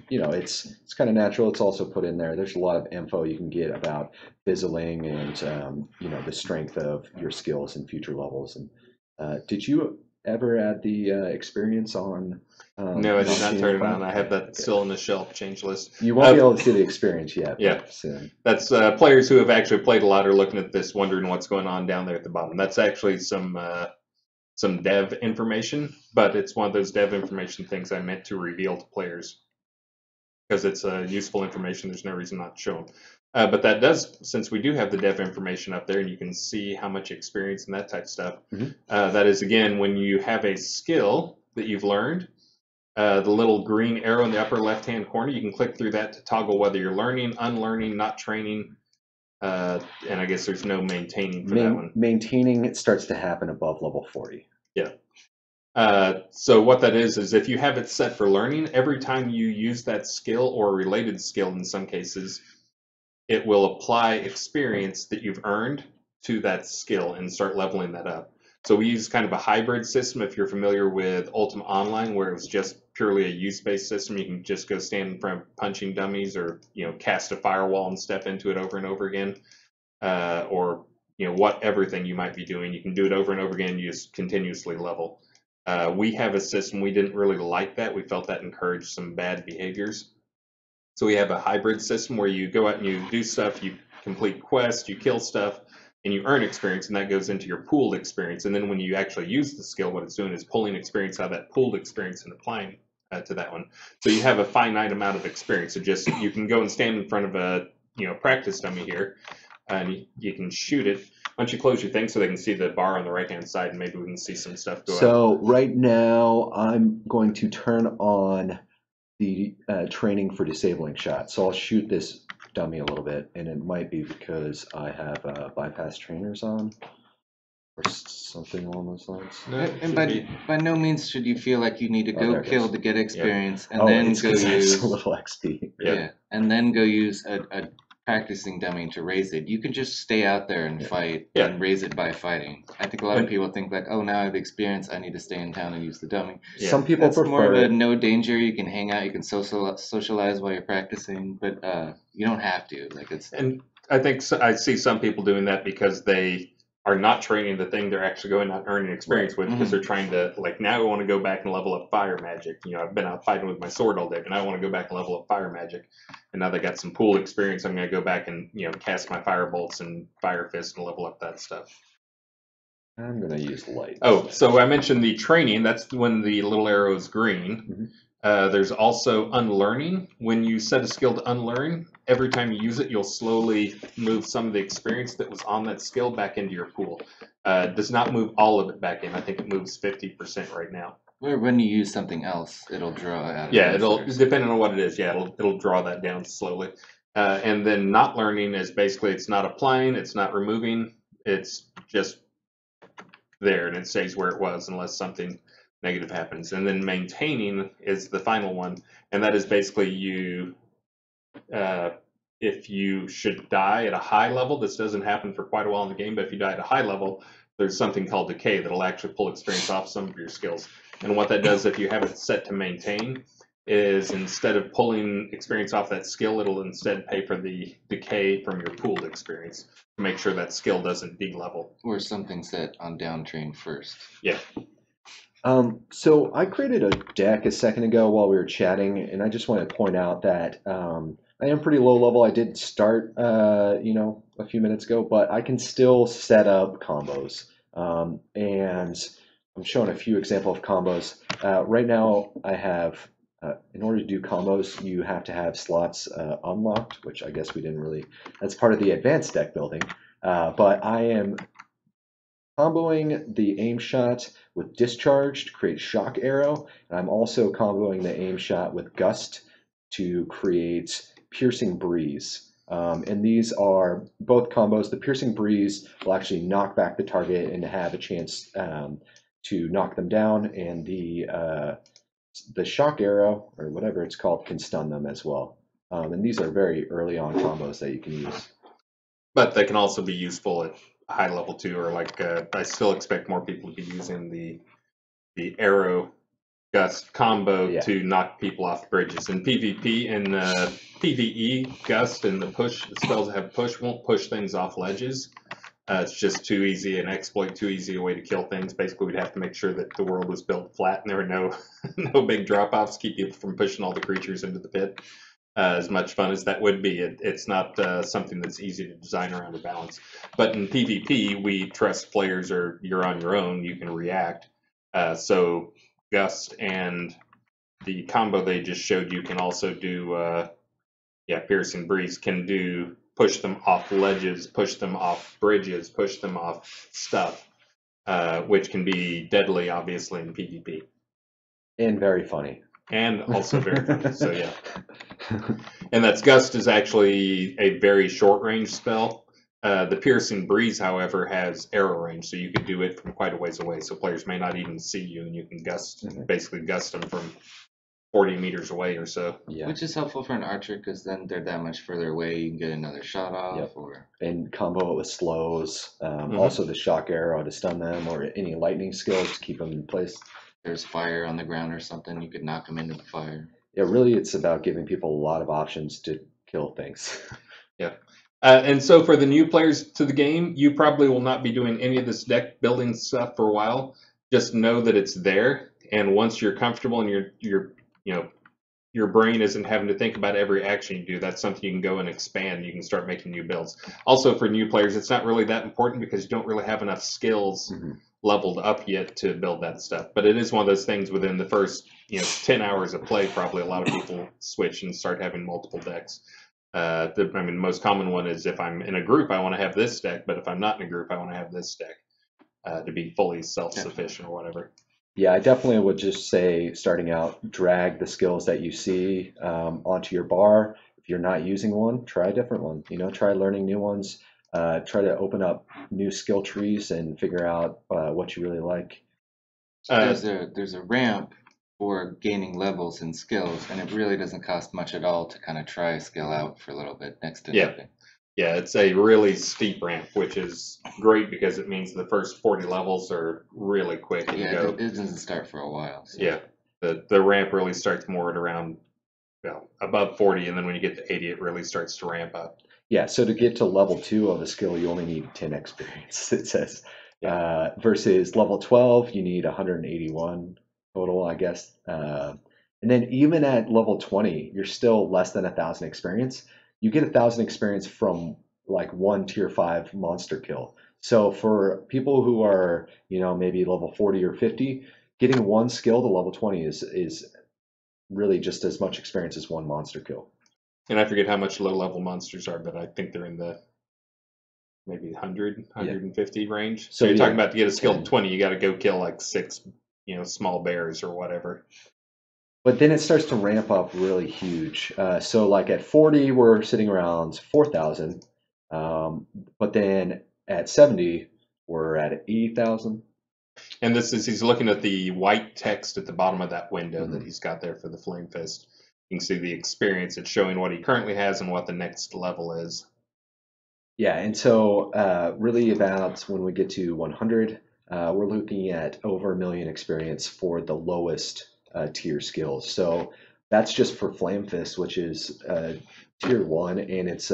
it's kind of natural. It's also put in there. There's a lot of info you can get about fizzling and, the strength of your skills in future levels. And did you ever add the experience on? No, I did not turn it on. I have that still in the shelf change list. You won't be able to see the experience yet. Yeah, soon. That's players who have actually played a lot are looking at this, wondering what's going on down there at the bottom. That's actually some dev information, but it's one of those dev information things I meant to reveal to players because it's useful information. There's no reason not to show them. But that does, since we do have the dev information up there and you can see how much experience and that type of stuff, that is, again, when you have a skill that you've learned, the little green arrow in the upper left-hand corner, you can click through that to toggle whether you're learning, unlearning, not training, and I guess there's no maintaining for that one. Maintaining, it starts to happen above level 40. Yeah. So what that is if you have it set for learning, every time you use that skill or a related skill in some cases, it will apply experience that you've earned to that skill and start leveling that up. So we use kind of a hybrid system. If you're familiar with Ultima Online, where it was just purely a use-based system, you can just go stand in front of punching dummies, or cast a firewall and step into it over and over again, or whatever thing you might be doing, you can do it over and over again. You just continuously level. We have a system, we didn't really like that. We felt that encouraged some bad behaviors. So we have a hybrid system where you go out and you do stuff, you complete quests, you kill stuff, and you earn experience, and that goes into your pooled experience. And then when you actually use the skill, what it's doing is pulling experience out of that pooled experience and applying to that one. So you have a finite amount of experience. So you can go and stand in front of a practice dummy here, and you can shoot it. Why don't you close your thing so they can see the bar on the right-hand side, and maybe we can see some stuff go up. So right now, I'm going to turn on the training for disabling shots. So I'll shoot this dummy a little bit, and it might be because I have bypass trainers on or something along those lines. No, and by no means should you feel like you need to go kill to get experience, and then go use a little XP. And then go use a practicing dummy to raise it. You can just stay out there and fight and raise it by fighting. I think a lot of people think like, oh, now I have experience, I need to stay in town and use the dummy. Some people prefer more of a no danger. You can hang out, you can socialize while you're practicing, but you don't have to. And I think I see some people doing that because they are not training the thing they're actually going out and earning experience with, because they're trying to, now I want to go back and level up fire magic. I've been out fighting with my sword all day, but now I want to go back and level up fire magic. And now they got some pool experience, I'm going to go back and, cast my fire bolts and fire fist and level up that stuff. I'm going to use light. Oh, so I mentioned the training. That's when the little arrow is green. There's also unlearning. When you set a skill to unlearn, every time you use it, you'll slowly move some of the experience that was on that skill back into your pool. Does not move all of it back in. I think it moves 50% right now. Or when you use something else, it'll draw out. Yeah, it'll depending on what it is. Yeah, it'll draw that down slowly. And then not learning is basically it's not applying, it's not removing, it's just there and it stays where it was unless something negative happens. And then maintaining is the final one, and that is basically you. If you should die at a high level, this doesn't happen for quite a while in the game, but if you die at a high level, there's something called decay that'll actually pull experience off some of your skills. And what that does, if you have it set to maintain, is instead of pulling experience off that skill, it'll instead pay for the decay from your pooled experience to make sure that skill doesn't de-level. Or something set on downtrain first. Yeah. So I created a deck a second ago while we were chatting, and I just want to point out that I am pretty low level. I did start, a few minutes ago, but I can still set up combos. And I'm showing a few examples of combos. Right now, I have, in order to do combos, you have to have slots unlocked, which I guess we didn't really, that's part of the advanced deck building. But I am comboing the aim shot with discharge to create shock arrow, and I'm also comboing the aim shot with gust to create piercing breeze. And these are both combos. The piercing breeze will actually knock back the target and have a chance to knock them down, and the shock arrow, or whatever it's called, can stun them as well. And these are very early on combos that you can use. But they can also be useful at high level too, or like I still expect more people to be using the arrow gust combo to knock people off bridges. In PvP and PvE, gust and the push the spells that have push won't push things off ledges. It's just too easy an exploit, too easy a way to kill things. Basically, we'd have to make sure that the world was built flat and there were no big drop offs, keep people from pushing all the creatures into the pit. As much fun as that would be, it's not something that's easy to design around or balance. But in PvP, we trust players, or you're on your own, you can react. So Gust and the combo they just showed you can also do, Piercing Breeze can do push them off ledges, push them off bridges, push them off stuff, which can be deadly, obviously, in PvP. And very funny. And also very funny, so yeah. And that's Gust is actually a very short range spell. The Piercing Breeze, however, has arrow range, so you could do it from quite a ways away. So players may not even see you, and you can basically gust them from 40 meters away or so. Yeah. Which is helpful for an archer, because then they're that much further away. You can get another shot off, and combo it with slows. Also the shock arrow to stun them, or any lightning skills to keep them in place. There's fire on the ground or something, you could knock them into the fire. Yeah, really, it's about giving people a lot of options to kill things. Yeah. And so for the new players to the game, you probably will not be doing any of this deck building stuff for a while. Just know that it's there, and once you're comfortable and your brain isn't having to think about every action you do, that's something you can go and expand. You can start making new builds. Also, for new players, it's not really that important because you don't really have enough skills leveled up yet to build that stuff. But it is one of those things within the first 10 hours of play, probably a lot of people switch and start having multiple decks. The most common one is if I'm in a group, I want to have this deck, but if I'm not in a group, I want to have this deck to be fully self-sufficient or whatever. Yeah, I definitely would just say, starting out, drag the skills that you see onto your bar. If you're not using one, try a different one. Try learning new ones. Try to open up new skill trees and figure out what you really like. There's a ramp for gaining levels and skills, and it really doesn't cost much at all to kind of try a skill out for a little bit next to nothing. Yeah, it's a really steep ramp, which is great because it means the first 40 levels are really quick. And it doesn't start for a while. So. Yeah, the ramp really starts more at around above 40, and then when you get to 80, it really starts to ramp up. Yeah, so to get to level 2 of a skill, you only need 10 experience, it says. Versus level 12, you need 181 total, I guess. And then even at level 20, you're still less than 1,000 experience. You get 1,000 experience from like one tier 5 monster kill. So for people who are, maybe level 40 or 50, getting one skill to level 20 is really just as much experience as one monster kill. And I forget how much low-level monsters are, but I think they're in the maybe 100, 150 range. So you're talking about to get a skill 10. 20, you got to go kill like 6, small bears or whatever. But then it starts to ramp up really huge. So like at 40, we're sitting around 4,000. But then at 70, we're at 80,000. And he's looking at the white text at the bottom of that window that he's got there for the Flame Fist. You can see the experience. It's showing what he currently has and what the next level is. Yeah, and so really about when we get to 100, we're looking at over 1 million experience for the lowest tier skills. So that's just for Flame Fist, which is tier 1, and it's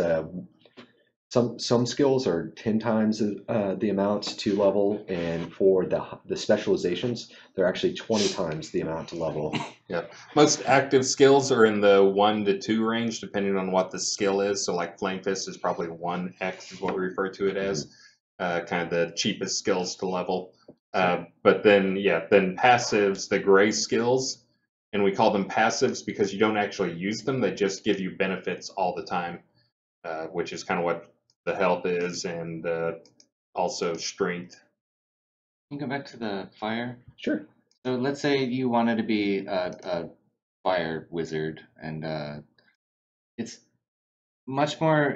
some skills are 10 times the amount to level, and for the specializations, they're actually 20 times the amount to level. Yeah, most active skills are in the 1 to 2 range, depending on what the skill is. So like Flame Fist is probably 1x is what we refer to it as, kind of the cheapest skills to level. But then passives, the gray skills, and we call them passives because you don't actually use them. They just give you benefits all the time, which is kind of what the health is, and also strength. Can you go back to the fire? Sure. So let's say you wanted to be a fire wizard, and it's much more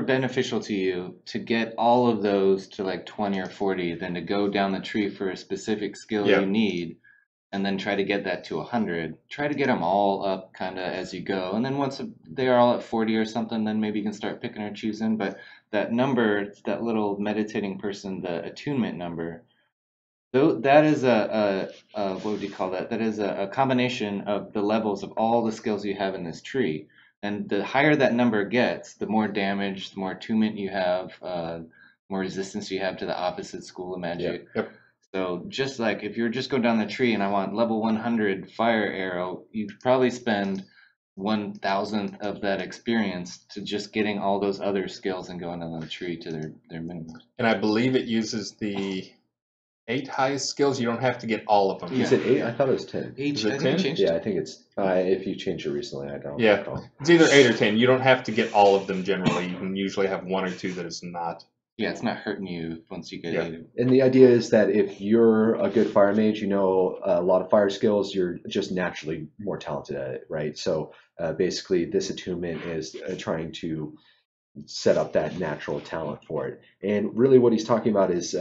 beneficial to you to get all of those to like 20 or 40 than to go down the tree for a specific skill you need, and then try to get that to 100. Try to get them all up kind of as you go. And then once they're all at 40 or something, then maybe you can start picking or choosing. But that number, that little meditating person, the attunement number, that is what would you call that? That is a combination of the levels of all the skills you have in this tree. And the higher that number gets, the more damage, the more attunement you have, more resistance you have to the opposite school of magic. Yep. So just like if you're just going down the tree and I want level 100 fire arrow, you'd probably spend 1,000th of that experience to just getting all those other skills and going down the tree to their minimum. And I believe it uses the 8 highest skills. You don't have to get all of them. Is it 8? I thought it was 10. Is it 10? Yeah, I think it's. If you changed it recently, I don't. Yeah, recall. It's either 8 or 10. You don't have to get all of them generally. You can usually have 1 or 2 that is not. Yeah, it's not hurting you once you get it. And the idea is that if you're a good fire mage, you know a lot of fire skills, you're just naturally more talented at it, right? So basically, this attunement is trying to set up that natural talent for it. And really what he's talking about is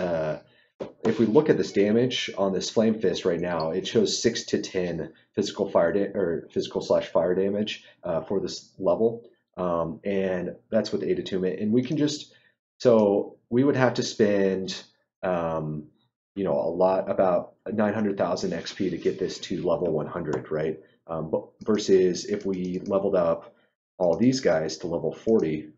if we look at this damage on this Flame Fist right now, it shows 6 to 10 physical /fire damage for this level. And that's with 8 attunement. And we can just... So we would have to spend, a lot, about 900,000 XP to get this to level 100, right? But versus if we leveled up all these guys to level 40,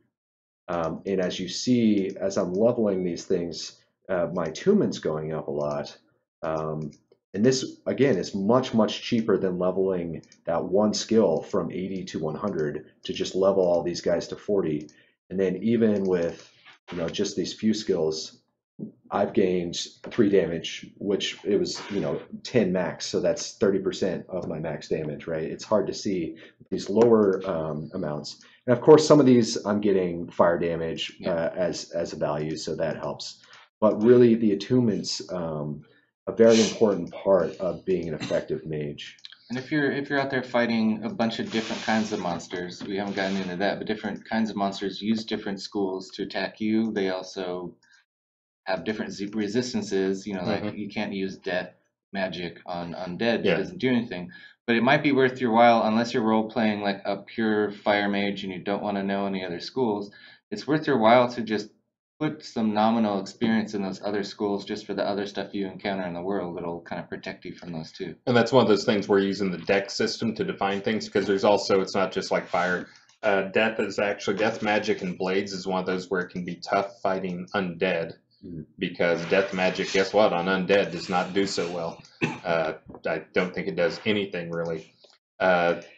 and as you see, as I'm leveling these things, my attunement's going up a lot. And this, again, is much, much cheaper than leveling that one skill from 80 to 100 to just level all these guys to 40. And then even with just these few skills, I've gained 3 damage, which it was, 10 max. So that's 30% of my max damage, right? It's hard to see these lower amounts. And of course, some of these I'm getting fire damage as a value, so that helps. But really, the attunement's a very important part of being an effective mage. And if you're out there fighting a bunch of different kinds of monsters, we haven't gotten into that, but different kinds of monsters use different schools to attack you. They also have different resistances. Like you can't use death magic on undead. It doesn't do anything. But it might be worth your while, unless you're role playing like a pure fire mage and you don't want to know any other schools. It's worth your while to just put some nominal experience in those other schools just for the other stuff you encounter in the world. It'll kind of protect you from those too. And that's one of those things we're using the dex system to define things, because there's also, it's not just like fire. Death magic and blades is one of those where it can be tough fighting undead, because death magic, guess what, on undead does not do so well. I don't think it does anything really.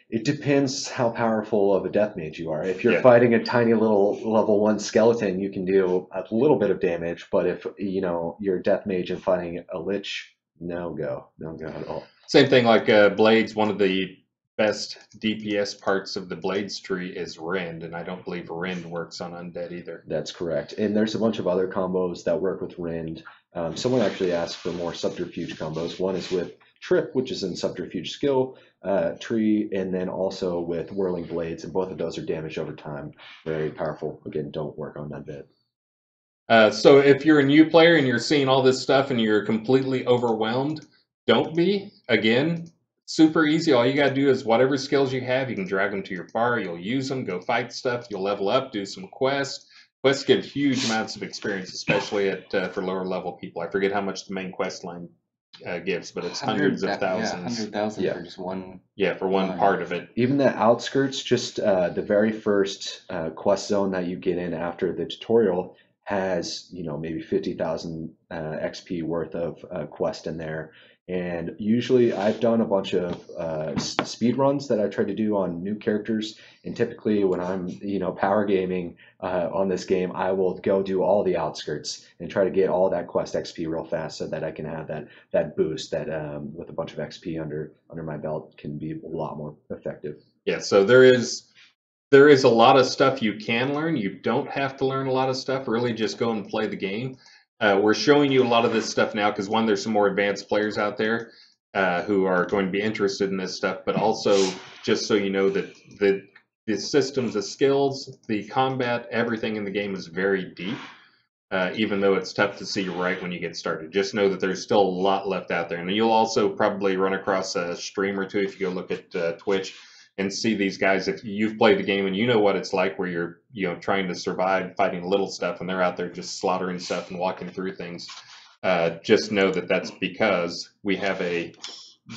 It depends how powerful of a death mage you are. If you're fighting a tiny little level 1 skeleton, you can do a little bit of damage. But if you're a death mage and fighting a lich, no go at all. Same thing like blades. One of the best DPS parts of the Blades tree is Rend, and I don't believe Rend works on Undead either. That's correct. And there's a bunch of other combos that work with Rend. Someone actually asked for more Subterfuge combos. One is with Trip, which is in Subterfuge skill tree, and then also with Whirling Blades, and both of those are damage over time. Very powerful. Again, don't work on Undead. So if you're a new player and you're seeing all this stuff and you're completely overwhelmed, don't be. Again, super easy. All you got to do is whatever skills you have, you can drag them to your bar. You'll use them, go fight stuff. You'll level up, do some quests. Quests give huge amounts of experience, especially for lower level people. I forget how much the main quest line gives, but it's hundreds of thousands. 100,000 for just one. Yeah, for one part of it. Even the outskirts, just the very first quest zone that you get in after the tutorial has, maybe 50,000 XP worth of quest in there. And usually I've done a bunch of speed runs that I try to do on new characters. And typically when I'm, power gaming on this game, I will go do all the outskirts and try to get all that quest XP real fast so that I can have that boost that with a bunch of XP under my belt can be a lot more effective. Yeah, so there is a lot of stuff you can learn. You don't have to learn a lot of stuff. Really just go and play the game. We're showing you a lot of this stuff now because, one, there's some more advanced players out there who are going to be interested in this stuff, but also just so you know that the systems, the skills, the combat, everything in the game is very deep, even though it's tough to see right when you get started. Just know that there's still a lot left out there. And you'll also probably run across a stream or two if you go look at Twitch and see these guys. If you've played the game and you know what it's like where you're trying to survive fighting little stuff and they're out there just slaughtering stuff and walking through things, just know that that's because we have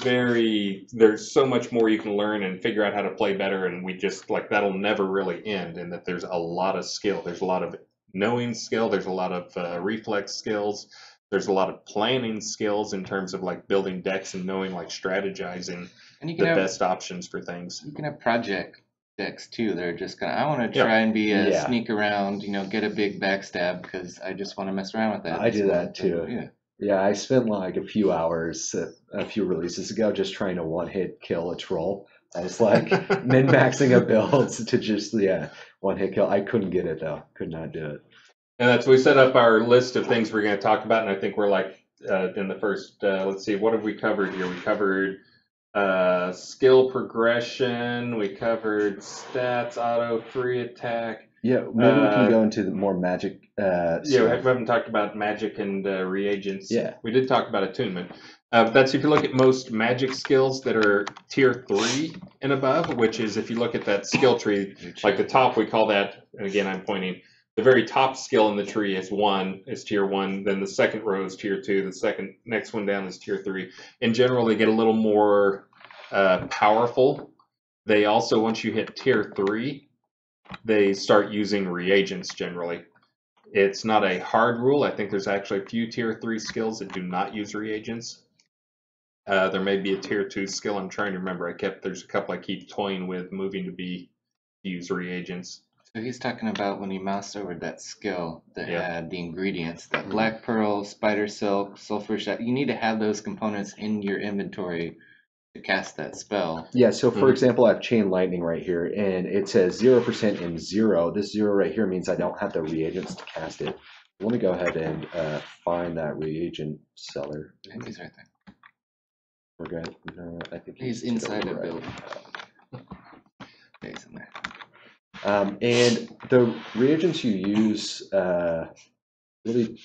there's so much more you can learn and figure out how to play better, and we just that'll never really end, and that there's a lot of skill. There's a lot of knowing skill, there's a lot of reflex skills, there's a lot of planning skills in terms of building decks and knowing strategizing And you the can have best options for things. You can have project decks too. They're just I want to try and be a sneak around, get a big backstab because I just want to mess around with that. I do that too. Yeah. Yeah, I spent a few hours a few releases ago just trying to one-hit kill a troll. I was min-maxing a build to just one-hit kill. I couldn't get it though. Could not do it. And that's we set up our list of things we're going to talk about, and I think we're in the first. Let's see, what have we covered here? We covered skill progression. We covered stats, auto, free attack. Yeah, maybe we can go into the more magic. We haven't talked about magic and reagents. Yeah, we did talk about attunement. That's if you look at most magic skills that are tier 3 and above, which is if you look at that skill tree, the top, we call that, and again I'm pointing, the very top skill in the tree is tier 1, then the second row is tier 2, the next one down is tier 3. In general, they get a little more powerful. They also, once you hit tier 3, they start using reagents generally. It's not a hard rule. I think there's actually a few tier 3 skills that do not use reagents. There may be a tier 2 skill. I'm trying to remember. There's a couple I keep toying with moving to use reagents. So he's talking about when you mouse over that skill that had the ingredients, that black pearl, spider silk, sulfur shot. You need to have those components in your inventory to cast that spell. Yeah, so for example, I have chain lightning right here, and it says 0% and 0. This 0 right here means I don't have the reagents to cast it. Let me go ahead and find that reagent seller. I think he's right there. We're good. No, I think he's inside a building. He's in there. And the reagents you use, really,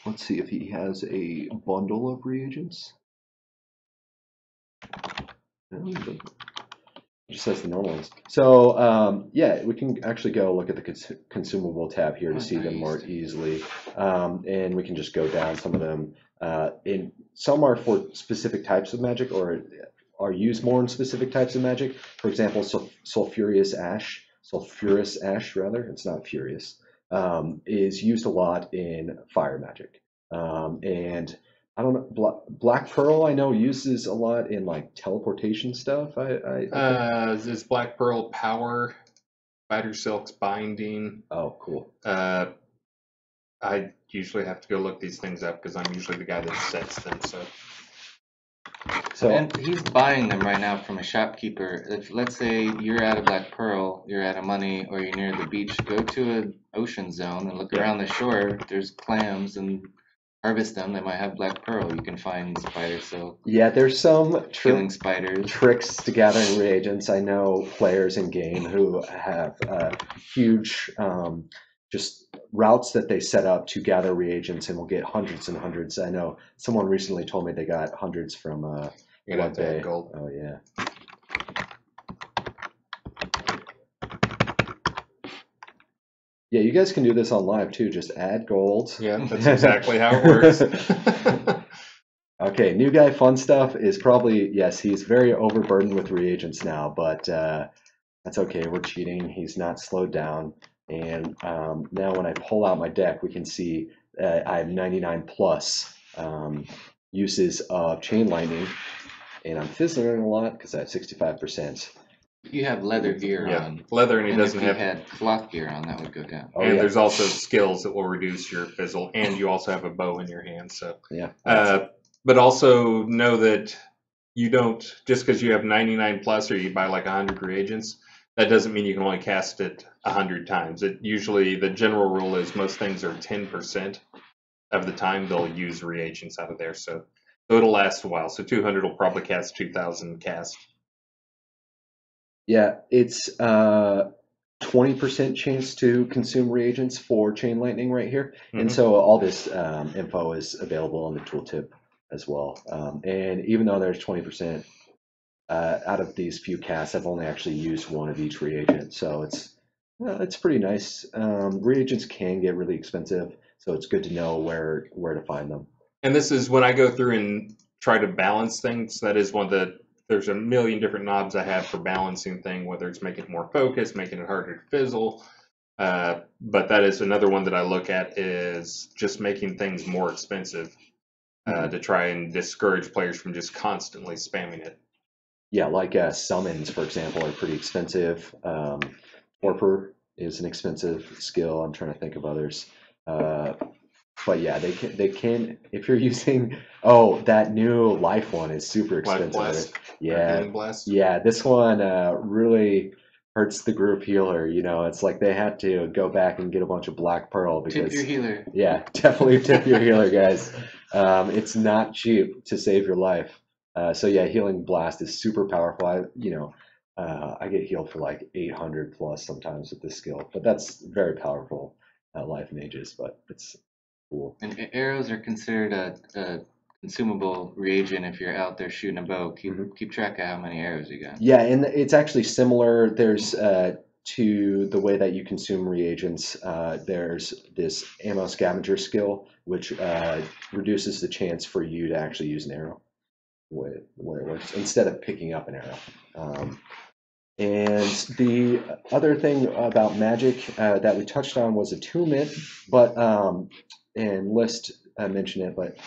let's see if he has a bundle of reagents. No, he doesn't. It just says the normal ones. So, we can actually go look at the consumable tab here to see them more easily. And we can just go down some of them. Some are for specific types of magic or are used more in specific types of magic. For example, sulfurous ash, it's not furious, is used a lot in fire magic. And I don't know, Black Pearl I know uses a lot in teleportation stuff. Is Black Pearl power, Spider Silk's binding. Oh, cool. I usually have to go look these things up because I'm usually the guy that sets them. So So And he's buying them right now from a shopkeeper. If let's say you're at a Black Pearl, you're at a Money, or you're near the beach, go to an ocean zone and look around the shore. There's clams and harvest them. They might have Black Pearl. You can find spider silk, yeah, there's some killing spiders. tricks to gathering reagents. I know players in game who have huge just routes that they set up to gather reagents and will get hundreds and hundreds. I know someone recently told me they got hundreds from You're gonna have to Day. add gold. Oh yeah. Yeah, you guys can do this on live too. Just add gold. Yeah, that's exactly how it works. Okay, new guy fun stuff is probably, yes, he's very overburdened with reagents now, but that's okay. We're cheating. He's not slowed down. And now when I pull out my deck, we can see I have 99 plus uses of Chain Lightning, and I'm fizzling a lot because I have 65%. You have leather gear Yeah, on. leather, and he And doesn't if you have. had cloth gear on, that would go down. Oh, And yeah. there's also skills that will reduce your fizzle, and you also have a bow in your hand. So, Yeah. but also know that you don't, just because you have 99 plus or you buy like 100 reagents, that doesn't mean you can only cast it 100 times. It usually, the general rule is most things are 10% of the time they'll use reagents out of there. So it'll last a while. So 200 will probably cast 2,000 cast. Yeah, it's 20% chance to consume reagents for Chain Lightning right here. And Mhm. so all this info is available on the tooltip as well. And even though there's 20%, out of these few casts, I've only actually used one of each reagent. So it's pretty nice. Reagents can get really expensive, so it's good to know where to find them. And this is when I go through and try to balance things. That is one of the, there's a million different knobs I have for balancing thing, whether it's making it more focused, making it harder to fizzle. But that is another one that I look at is just making things more expensive to try and discourage players from just constantly spamming it. Yeah, like summons, for example, are pretty expensive. Torpor is an expensive skill. I'm trying to think of others. But yeah, they can if you're using that new life one is super expensive. Blast, yeah, blast. yeah, this one really hurts the group healer. You know, it's like they had to go back and get a bunch of Black Pearl because Tip your healer. Yeah, definitely tip your healer, guys. It's not cheap to save your life. So yeah, healing blast is super powerful. I get healed for like 800 plus sometimes with this skill, but that's very powerful life mages. But it's cool. And arrows are considered a consumable reagent if you're out there shooting a bow. Keep track of how many arrows you got. Yeah, and it's actually similar. There's to the way that you consume reagents. There's this ammo scavenger skill, which reduces the chance for you to actually use an arrow. Where it works instead of picking up an arrow. And the other thing about magic that we touched on was attunement, but and List mentioned it, but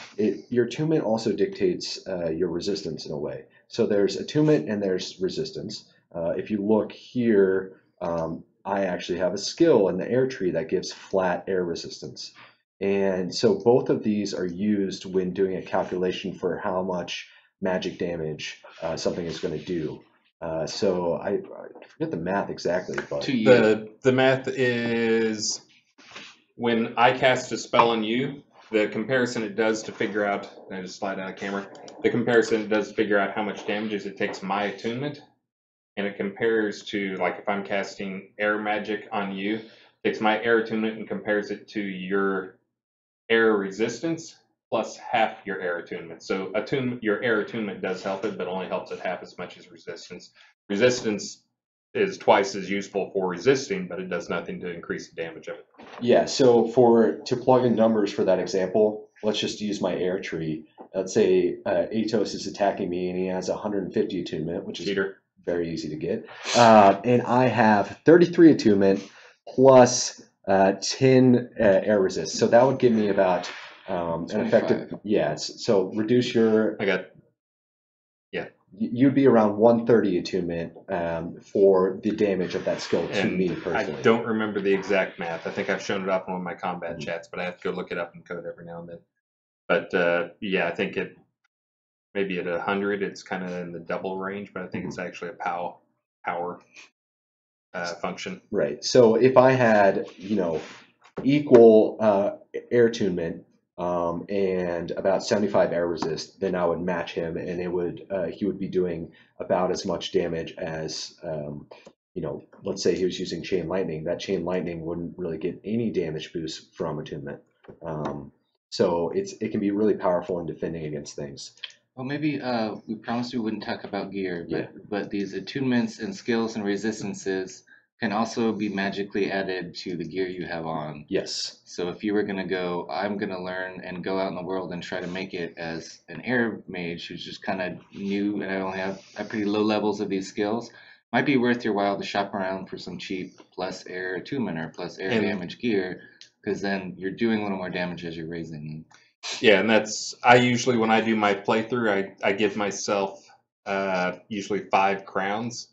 your attunement also dictates your resistance in a way. So there's attunement and there's resistance. If you look here, I actually have a skill in the air tree that gives flat air resistance. And so both of these are used when doing a calculation for how much magic damage something is going to do. So I forget the math exactly, but the math is when I cast a spell on you, the comparison it does to figure out, I just slide out of camera, the comparison it does to figure out how much damage it takes my attunement, and it compares to, like if I'm casting air magic on you, it takes my air attunement and compares it to your air resistance plus half your air attunement. So your air attunement does help it, but only helps it half as much as resistance. Resistance is twice as useful for resisting, but it does nothing to increase the damage of it. Yeah, so to plug in numbers for that example, let's just use my air tree. Let's say Atos is attacking me and he has 150 attunement, which is very easy to get. And I have 33 attunement plus 10 air resist. So that would give me about an effective, so reduce your, you'd be around 130 attunement for the damage of that skill to me personally. I don't remember the exact math. I think I've shown it up in one of my combat chats, but I have to go look it up in code every now and then. But yeah, I think maybe at 100, it's kind of in the double range, but I think it's actually a power function. Right. So if I had, equal air attunement and about 75 air resist, then I would match him, and he would be doing about as much damage as, let's say he was using chain lightning. That chain lightning wouldn't really get any damage boost from attunement. So it can be really powerful in defending against things. Well, maybe we promised we wouldn't talk about gear, but Yeah. but these attunements and skills and resistances can also be magically added to the gear you have on. Yes. So if you were going to go, I'm going to learn and go out in the world and try to make it as an air mage who's just kind of new and I only have pretty low levels of these skills, might be worth your while to shop around for some cheap plus air attunement or plus air damage gear, because then you're doing a little more damage as you're raising them. Yeah, and I usually, when I do my playthrough, I give myself usually 5 crowns.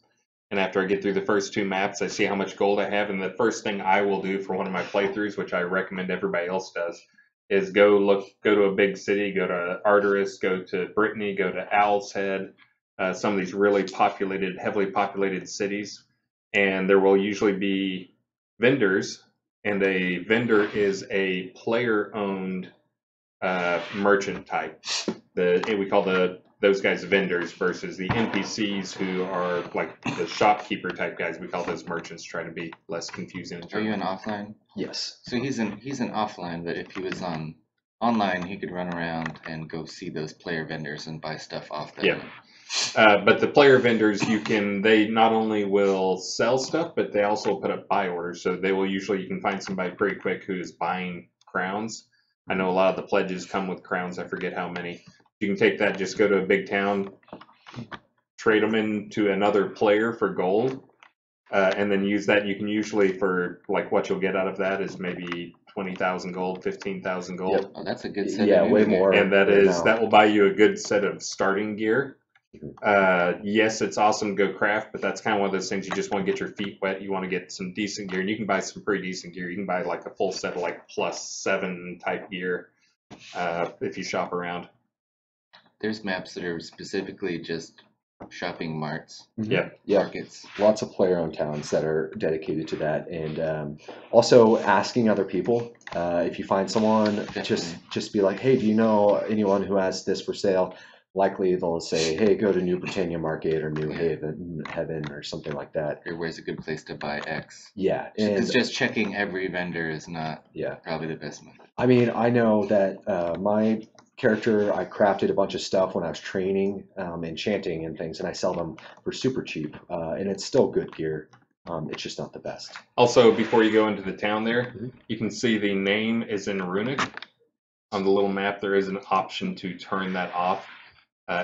And after I get through the first 2 maps, I see how much gold I have. And the first thing I will do for one of my playthroughs, which I recommend everybody else does, is go to a big city, go to Arteris, go to Britannia, go to Owl's Head, some of these really heavily populated cities. And there will usually be vendors. And a vendor is a player-owned merchant type. We call those guys vendors versus the NPCs who are like the shopkeeper type guys. We call those merchants, trying to be less confusing. Are you in offline? Yes. So he's in offline, but if he was on online, he could run around and go see those player vendors and buy stuff off them. Yeah. But the player vendors, they not only will sell stuff, but they also put up buy orders. So you can find somebody pretty quick who is buying crowns. I know a lot of the pledges come with crowns. I forget how many. You can take that, just go to a big town, trade them into another player for gold, and then use that. You can usually, for like what you'll get out of that is maybe 20,000 gold, 15,000 gold. Yep. Oh, that's a good set. Yeah, of way gear. more. And that will buy you a good set of starting gear. Yes, it's awesome to go craft, but that's kind of one of those things you just want to get your feet wet. You want to get some decent gear, and you can buy some pretty decent gear. You can buy like a full set of like +7 type gear if you shop around. There's maps that are specifically just shopping marts. Yeah. Markets. Lots of player-owned towns that are dedicated to that, and also asking other people. If you find someone, Definitely. just be like, hey, do you know anyone who has this for sale? Likely they'll say, hey, go to New Britannia Market or New Heaven or something like that. Or where's a good place to buy X? Yeah, Because and just checking every vendor is not probably the best method. I mean, I know that my character, I crafted a bunch of stuff when I was training, enchanting and things, and I sell them for super cheap, and it's still good gear. It's just not the best. Also, before you go into the town there, you can see the name is in Runic. On the little map, there is an option to turn that off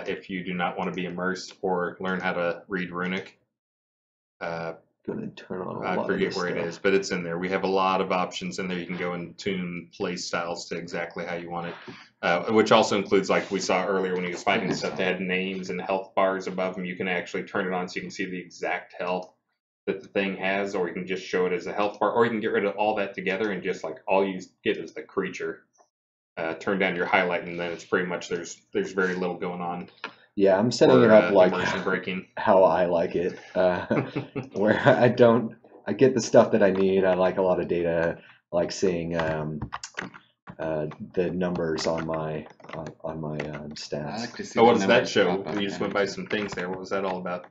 if you do not want to be immersed or learn how to read Runic. Gonna turn on I forget where it is, but it's in there. We have a lot of options in there. You can go and tune play styles to exactly how you want it, which also includes, like we saw earlier when he was fighting stuff, they had names and health bars above them. You can actually turn it on so you can see the exact health that the thing has, or you can just show it as a health bar, or you can get rid of all that together and just like all you get is the creature. Turn down your highlight, and then it's pretty much there's very little going on. Yeah, I'm setting it up like immersion breaking. how I like it, where I get the stuff that I need. I like a lot of data, I like seeing the numbers on my stats. I like to see What the does that numbers show? pop up We just went by some things there. What was that all about?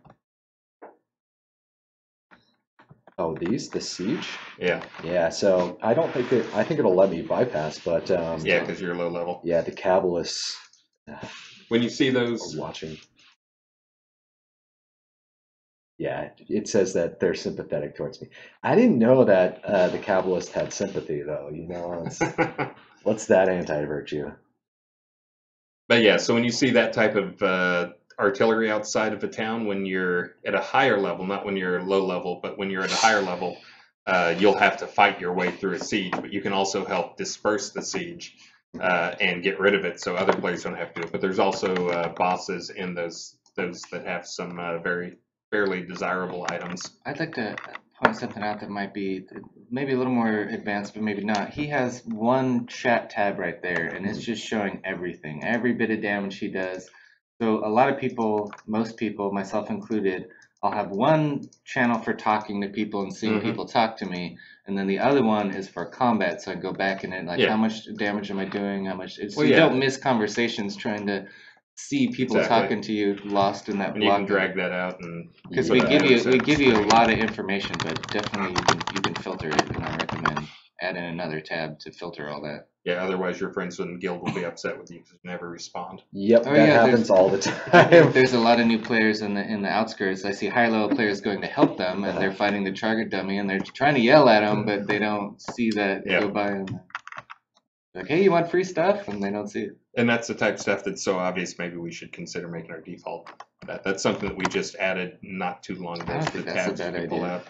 Oh, the siege? Yeah. Yeah, so I don't think I think it'll let me bypass, but Yeah, because you're low level. yeah, the Kabbalists When you see are those, watching. Yeah, it says that they're sympathetic towards me. I didn't know that the Kabbalists had sympathy, though. What's that anti-virtue? but yeah, so when you see that type of artillery outside of a town, when you're at a higher level, not when you're low level, but when you're at a higher level, you'll have to fight your way through a siege, but you can also help disperse the siege and get rid of it so other players don't have to do it. But there's also bosses in those that have some fairly desirable items. I'd like to point something out that might be maybe a little more advanced, but maybe not. He has one chat tab right there, and it's just showing everything, every bit of damage he does. So a lot of people, most people, myself included, I'll have one channel for talking to people and seeing people talk to me, and then the other one is for combat. So I go back in it, like how much damage am I doing? How much? So you don't miss conversations trying to see people talking to you lost in that and block. you can drag that out, and because we give you a lot of information, but definitely you can filter it, and I recommend adding another tab to filter all that. Yeah, otherwise your friends in the guild will be upset with you because you never respond. Yep, that happens all the time. There's a lot of new players in the outskirts. I see high level players going to help them, and they're fighting the target dummy, and they're trying to yell at them, but they don't see that go by. And like, hey, you want free stuff? And they don't see it. And that's the type of stuff that's so obvious. Maybe we should consider making our default. That's something that we just added not too long ago. The tabs that you pull out.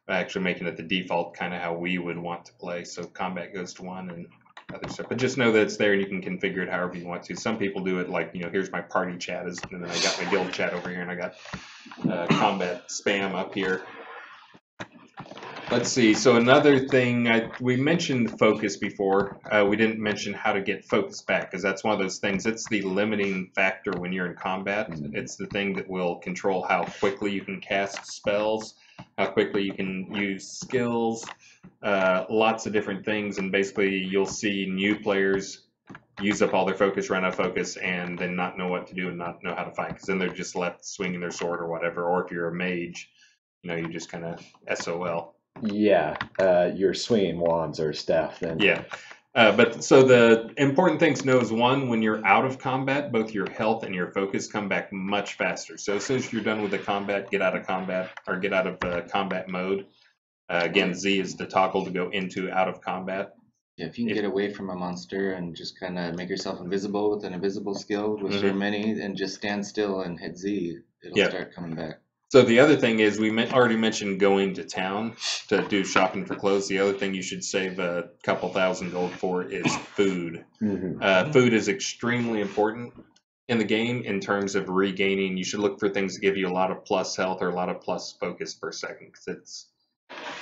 Actually making it the default, kind of how we would want to play. So combat goes to 1 and other stuff. But just know that it's there and you can configure it however you want to. Some people do it like, here's my party chat, and then I got my guild chat over here, and I got combat spam up here. Let's see. So another thing, we mentioned focus before. We didn't mention how to get focus back, because that's one of those things. It's the limiting factor when you're in combat. It's the thing that will control how quickly you can cast spells, how quickly you can use skills, lots of different things. And basically, you'll see new players use up all their focus, run out of focus, and then not know what to do and not know how to fight, because then they're just left swinging their sword or whatever. Or if you're a mage, you just kind of SOL. Yeah, you're swinging wands or staff then. Yeah. But so the important thing to know is, one, when you're out of combat, both your health and your focus come back much faster. So as soon as you're done with the combat, get out of combat, or get out of combat mode. Again, Z is the toggle to go into out of combat. Yeah, if you can get away from a monster and just kind of make yourself invisible with an invisible skill, which there are many, and just stand still and hit Z, it'll start coming back. So the other thing is, we already mentioned going to town to do shopping for clothes. The other thing you should save a couple thousand gold for is food. Food is extremely important in the game in terms of regaining. You should look for things that give you a lot of plus health or a lot of plus focus per second, because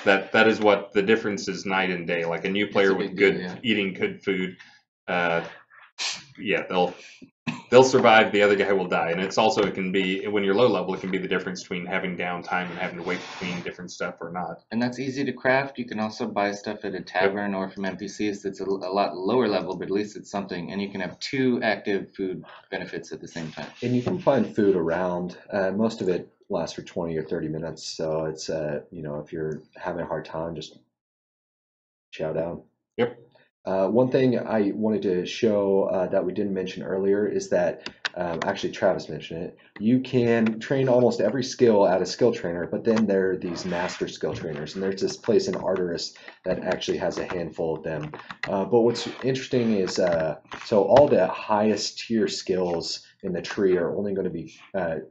that is what the difference is night and day. Like a new player with eating good food, they'll survive. The other guy will die. And it's also, it can be, when you're low level, it can be the difference between having downtime and having to wait between different stuff or not. And that's easy to craft. You can also buy stuff at a tavern or from NPCs that's a lot lower level, but at least it's something. And you can have 2 active food benefits at the same time. And you can find food around. Most of it lasts for 20 or 30 minutes. So it's, if you're having a hard time, just chow down. Yep. One thing I wanted to show that we didn't mention earlier is that, actually Travis mentioned it, you can train almost every skill at a skill trainer, but then there are these master skill trainers, and there's this place in Arteris that actually has a handful of them. But what's interesting is, so all the highest tier skills in the tree are only going to be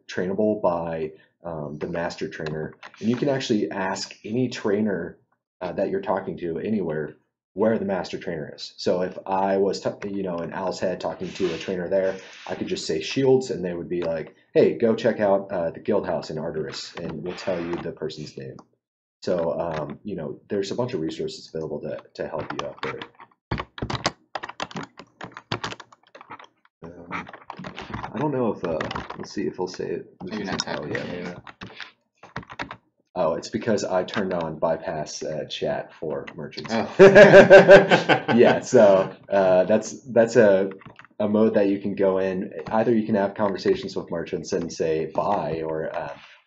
trainable by the master trainer, and you can actually ask any trainer that you're talking to anywhere where the master trainer is. So if I was, in Owl's Head talking to a trainer there, I could just say Shields, and they would be like, hey, go check out the guild house in Arteris, and we'll tell you the person's name. So, there's a bunch of resources available to help you out there. I don't know if, let's see if we'll say it. Maybe not typing. Yeah. Oh, it's because I turned on bypass chat for merchants. Oh. Yeah, so that's a mode that you can go in. Either you can have conversations with merchants and say buy, or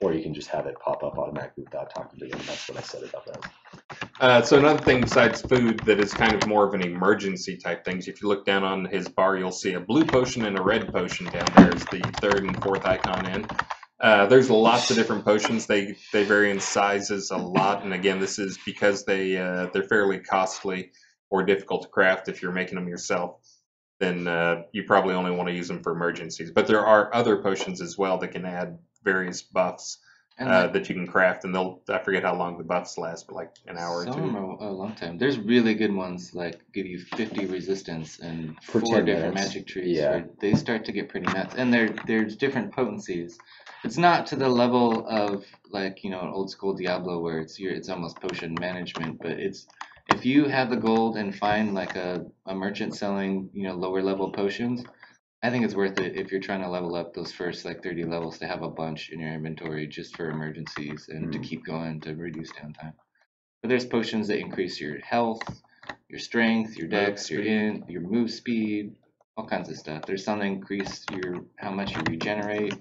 you can just have it pop up automatically without talking to them. That's what I set it up as. So another thing besides food that is kind of more of an emergency type things, if you look down on his bar, you'll see a blue potion and a red potion down there is the 3rd and 4th icon in. There's lots of different potions. They vary in sizes a lot, and again, this is because they're fairly costly or difficult to craft. If you're making them yourself, then you probably only want to use them for emergencies. But there are other potions as well that can add various buffs that you can craft, and I forget how long the buffs last, but like an hour or 2. Some are a long time. There's really good ones like give you 50 resistance and For 4 different 10 minutes. magic trees. Yeah. They start to get pretty nuts, and there's different potencies. It's not to the level of like an old school Diablo where it's almost potion management, but it's if you have the gold and find like a merchant selling lower level potions, I think it's worth it if you're trying to level up those first like 30 levels to have a bunch in your inventory just for emergencies and to keep going to reduce downtime. But there's potions that increase your health, your strength, your dex, your move speed, all kinds of stuff. There's some that increase how much you regenerate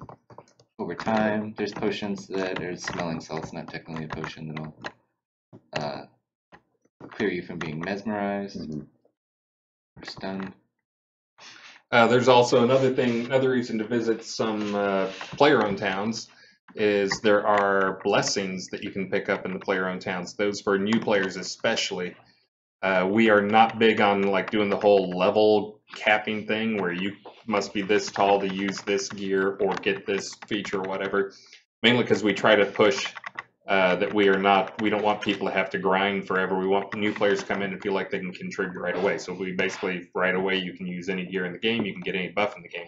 over time. There's potions that are smelling salts, not technically a potion that'll clear you from being mesmerized or stunned. There's also another reason to visit some player-owned towns is there are blessings that you can pick up in the player-owned towns. Those for new players especially. We are not big on like doing the whole level capping thing where you must be this tall to use this gear or get this feature or whatever. Mainly because we try to push that we don't want people to have to grind forever. We want new players to come in and feel like they can contribute right away. So we basically, right away, you can use any gear in the game, you can get any buff in the game.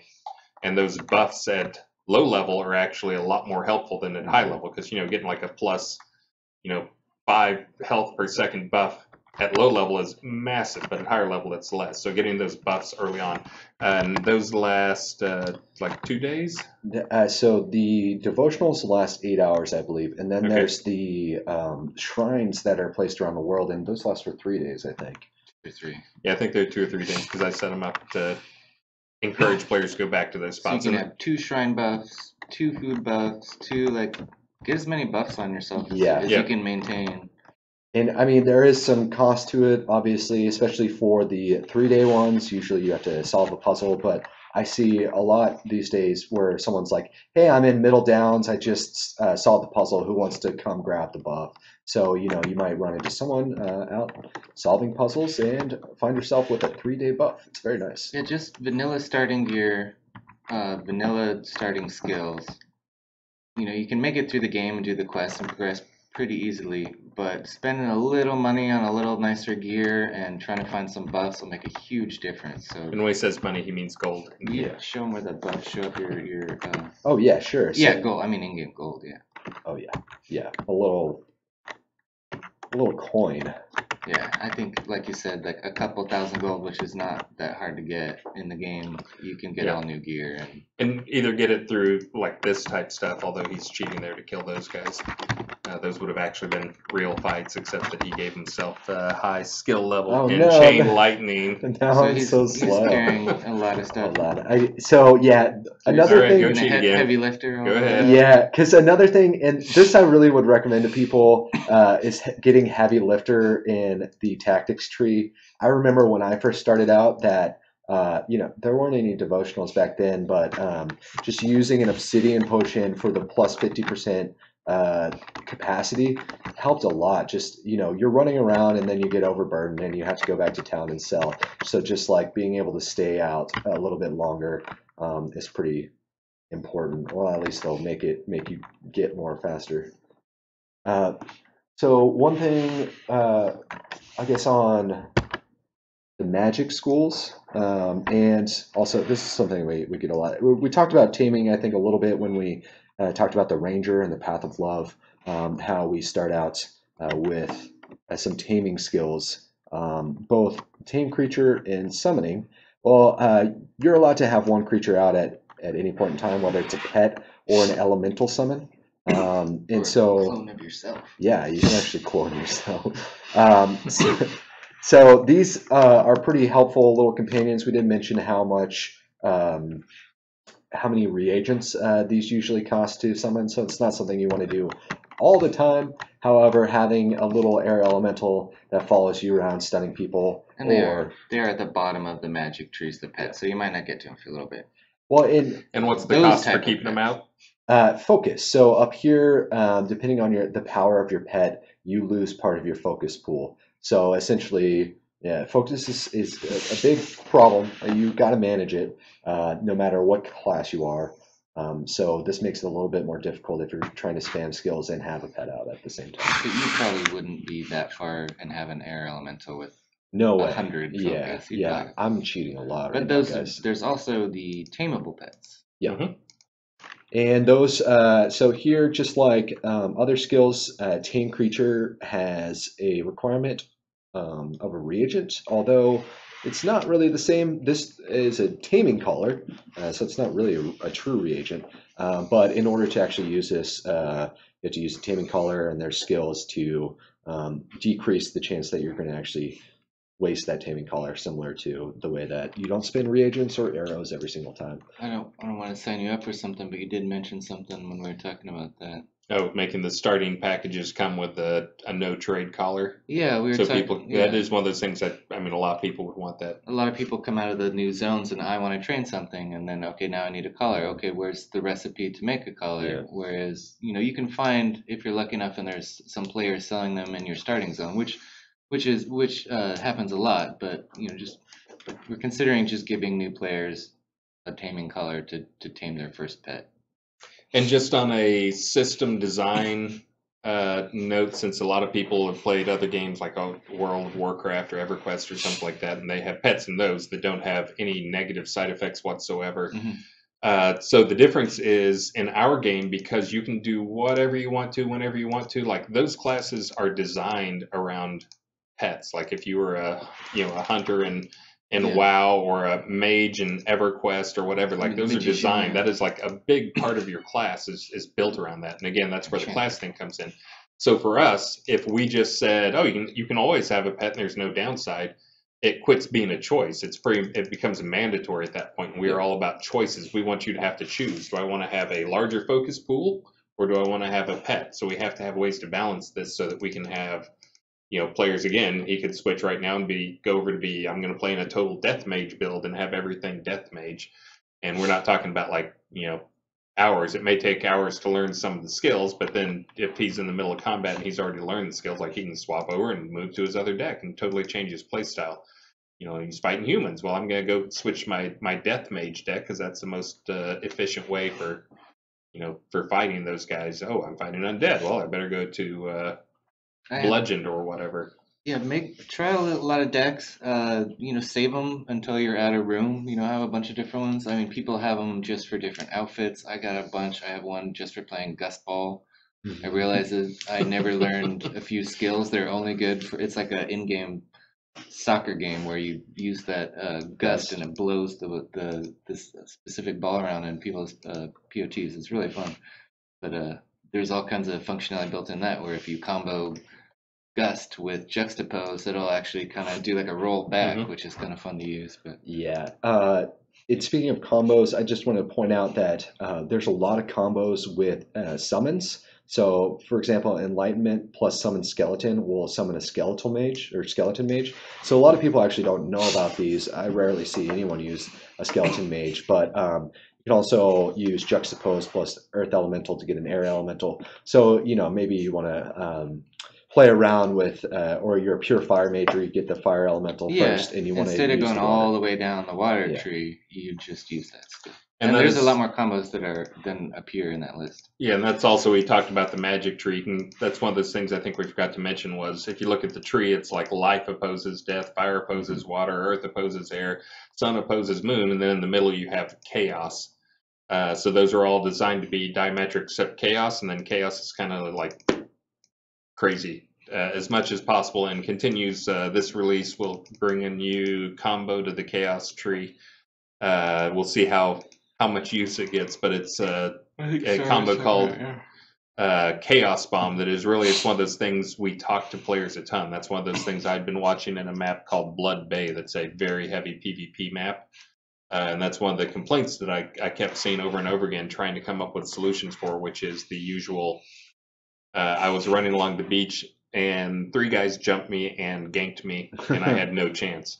And those buffs at low level are actually a lot more helpful than at high level because, getting like a plus, 5 health per second buff at low level is massive, but at higher level it's less. So getting those buffs early on, and those last like 2 days. So the devotionals last 8 hours, I believe, and then there's the shrines that are placed around the world, and those last for 3 days, I think. 2 or 3. Yeah, I think they're 2 or 3 days because I set them up to encourage players to go back to those spots. So you can have 2 shrine buffs, 2 food buffs, 2 get as many buffs on yourself as you can maintain. And I mean, there is some cost to it, obviously, especially for the 3-day ones. Usually you have to solve a puzzle, but I see a lot these days where someone's like, hey, I'm in Middle Downs. I just solved the puzzle. Who wants to come grab the buff? So, you might run into someone out solving puzzles and find yourself with a 3-day buff. It's very nice. Yeah, just vanilla starting gear, vanilla starting skills. You can make it through the game and do the quests and progress pretty easily, but spending a little money on a little nicer gear and trying to find some buffs will make a huge difference. So when he says money, he means gold. Yeah, show them where the buffs show up your Oh yeah, sure. Yeah, gold. I mean in-game gold. Yeah. Oh yeah. A little coin. Yeah, I think, like you said, like a couple thousand gold, which is not that hard to get in the game. You can get all new gear and either get it through like this type stuff, although he's cheating there to kill those guys. Those would have actually been real fights, except that he gave himself a high skill level in chain lightning. Now he's so slow. He's carrying a lot of stuff. Another thing. Heavy lifter. Go ahead. Yeah, because another thing, and this I really would recommend to people, is getting heavy lifter in the tactics tree. I remember when I first started out that there weren't any devotionals back then, but just using an obsidian potion for the plus 50% capacity helped a lot. Just you're running around and then you get overburdened and you have to go back to town and sell. So just like being able to stay out a little bit longer is pretty important. Well, at least they'll make you get more faster. So one thing, I guess, on the magic schools, and also this is something we get a lot. We talked about taming, I think, a little bit when we talked about the ranger and the path of love, how we start out with some taming skills, both tame creature and summoning. Well, you're allowed to have one creature out at any point in time, whether it's a pet or an elemental summon. And so, clone of yourself. Yeah, you can actually clone yourself. So these are pretty helpful little companions. We didn't mention how many reagents these usually cost to summon, so it's not something you want to do all the time. However, having a little air elemental that follows you around stunning people, and they're at the bottom of the magic trees, the pets, so you might not get to them for a little bit. Well, and what's the cost for keeping them out? Focus. So up here, depending on the power of your pet, you lose part of your focus pool. So essentially, focus is a big problem. You got to manage it, no matter what class you are. So this makes it a little bit more difficult if you're trying to spam skills and have a pet out at the same time. But you probably wouldn't be that far and have an air elemental with no way. 100 focus. Yeah. I'm cheating a lot. But there's also the tameable pets. Yeah. Mm-hmm. And those, so here, just like other skills, Tame Creature has a requirement of a reagent, although it's not really the same. This is a taming collar, so it's not really a true reagent. But in order to actually use this, you have to use a taming collar and their skills to decrease the chance that you're going to actually waste that taming collar, similar to the way that you don't spin reagents or arrows every single time. I don't want to sign you up for something, but you did mention something when we were talking about that. Oh, making the starting packages come with a no trade collar. Yeah, we were So talking. people, Yeah. that is one of those things that, I mean, a lot of people would want that. A lot of people come out of the new zones and I want to train something, and then okay, now I need a collar. Okay, where's the recipe to make a collar? Yeah. Whereas you can find, if you're lucky enough, and there's some players selling them in your starting zone, which happens a lot. But we're considering just giving new players a taming collar to tame their first pet. And just on a system design note, since a lot of people have played other games like World of Warcraft or EverQuest or something like that, and they have pets in those that don't have any negative side effects whatsoever. Mm-hmm. So the difference is in our game, because you can do whatever you want to, whenever you want to, like those classes are designed around pets. Like if you were a hunter in WoW or a mage in EverQuest or whatever, like those are designed. That is like a big part of your class is built around that. And again, that's where the class thing comes in. So for us, if we just said, oh, you can always have a pet and there's no downside, it quits being a choice. It becomes mandatory at that point. And we are all about choices. We want you to have to choose. Do I want to have a larger focus pool or do I want to have a pet? So we have to have ways to balance this so that we can have players. Again, he could switch right now and go over to I'm going to play in a total death mage build and have everything death mage. And we're not talking about hours. It may take hours to learn some of the skills, but then if he's in the middle of combat and he's already learned the skills, like he can swap over and move to his other deck and totally change his play style. He's fighting humans. Well, I'm going to go switch my death mage deck because that's the most efficient way for fighting those guys. Oh, I'm fighting undead. Well, I better go to Legend or whatever. Yeah, try a lot of decks. Save them until you're out of room. Have a bunch of different ones. I mean, people have them just for different outfits. I got a bunch. I have one just for playing Gust Ball. I realized that I never learned a few skills. They're only good for. It's like an in-game soccer game where you use that gust and it blows this specific ball around in people's POTs. It's really fun. But there's all kinds of functionality built in that where if you combo Gust with Juxtapose, it'll actually kind of do like a roll back, which is kind of fun to use. But yeah, speaking of combos, I just want to point out that there's a lot of combos with summons. So, for example, Enlightenment plus Summon Skeleton will summon a Skeletal Mage or Skeleton Mage. So a lot of people actually don't know about these. I rarely see anyone use a Skeleton Mage, but you can also use Juxtapose plus Earth Elemental to get an Air Elemental. So, maybe you want to play around with, or you're a pure fire mage, or you get the fire elemental first, and you want to instead of going all the way down the water tree, you just use that skill. And there's a lot more combos that appear in that list. Yeah, and that's also, we talked about the magic tree, and that's one of those things I think we forgot to mention was, if you look at the tree, it's like life opposes death, fire opposes water, earth opposes air, sun opposes moon, and then in the middle you have chaos. So those are all designed to be diametric except chaos, and then chaos is kind of like crazy as much as possible, and continues. This release will bring a new combo to the chaos tree. We'll see how much use it gets, but it's a combo called Chaos Bomb that is really, it's one of those things we talk to players a ton. That's one of those things I've been watching in a map called Blood Bay that's a very heavy PvP map. And that's one of the complaints that I kept seeing over and over again, trying to come up with solutions for, which is the usual, I was running along the beach and 3 guys jumped me and ganked me, and I had no chance.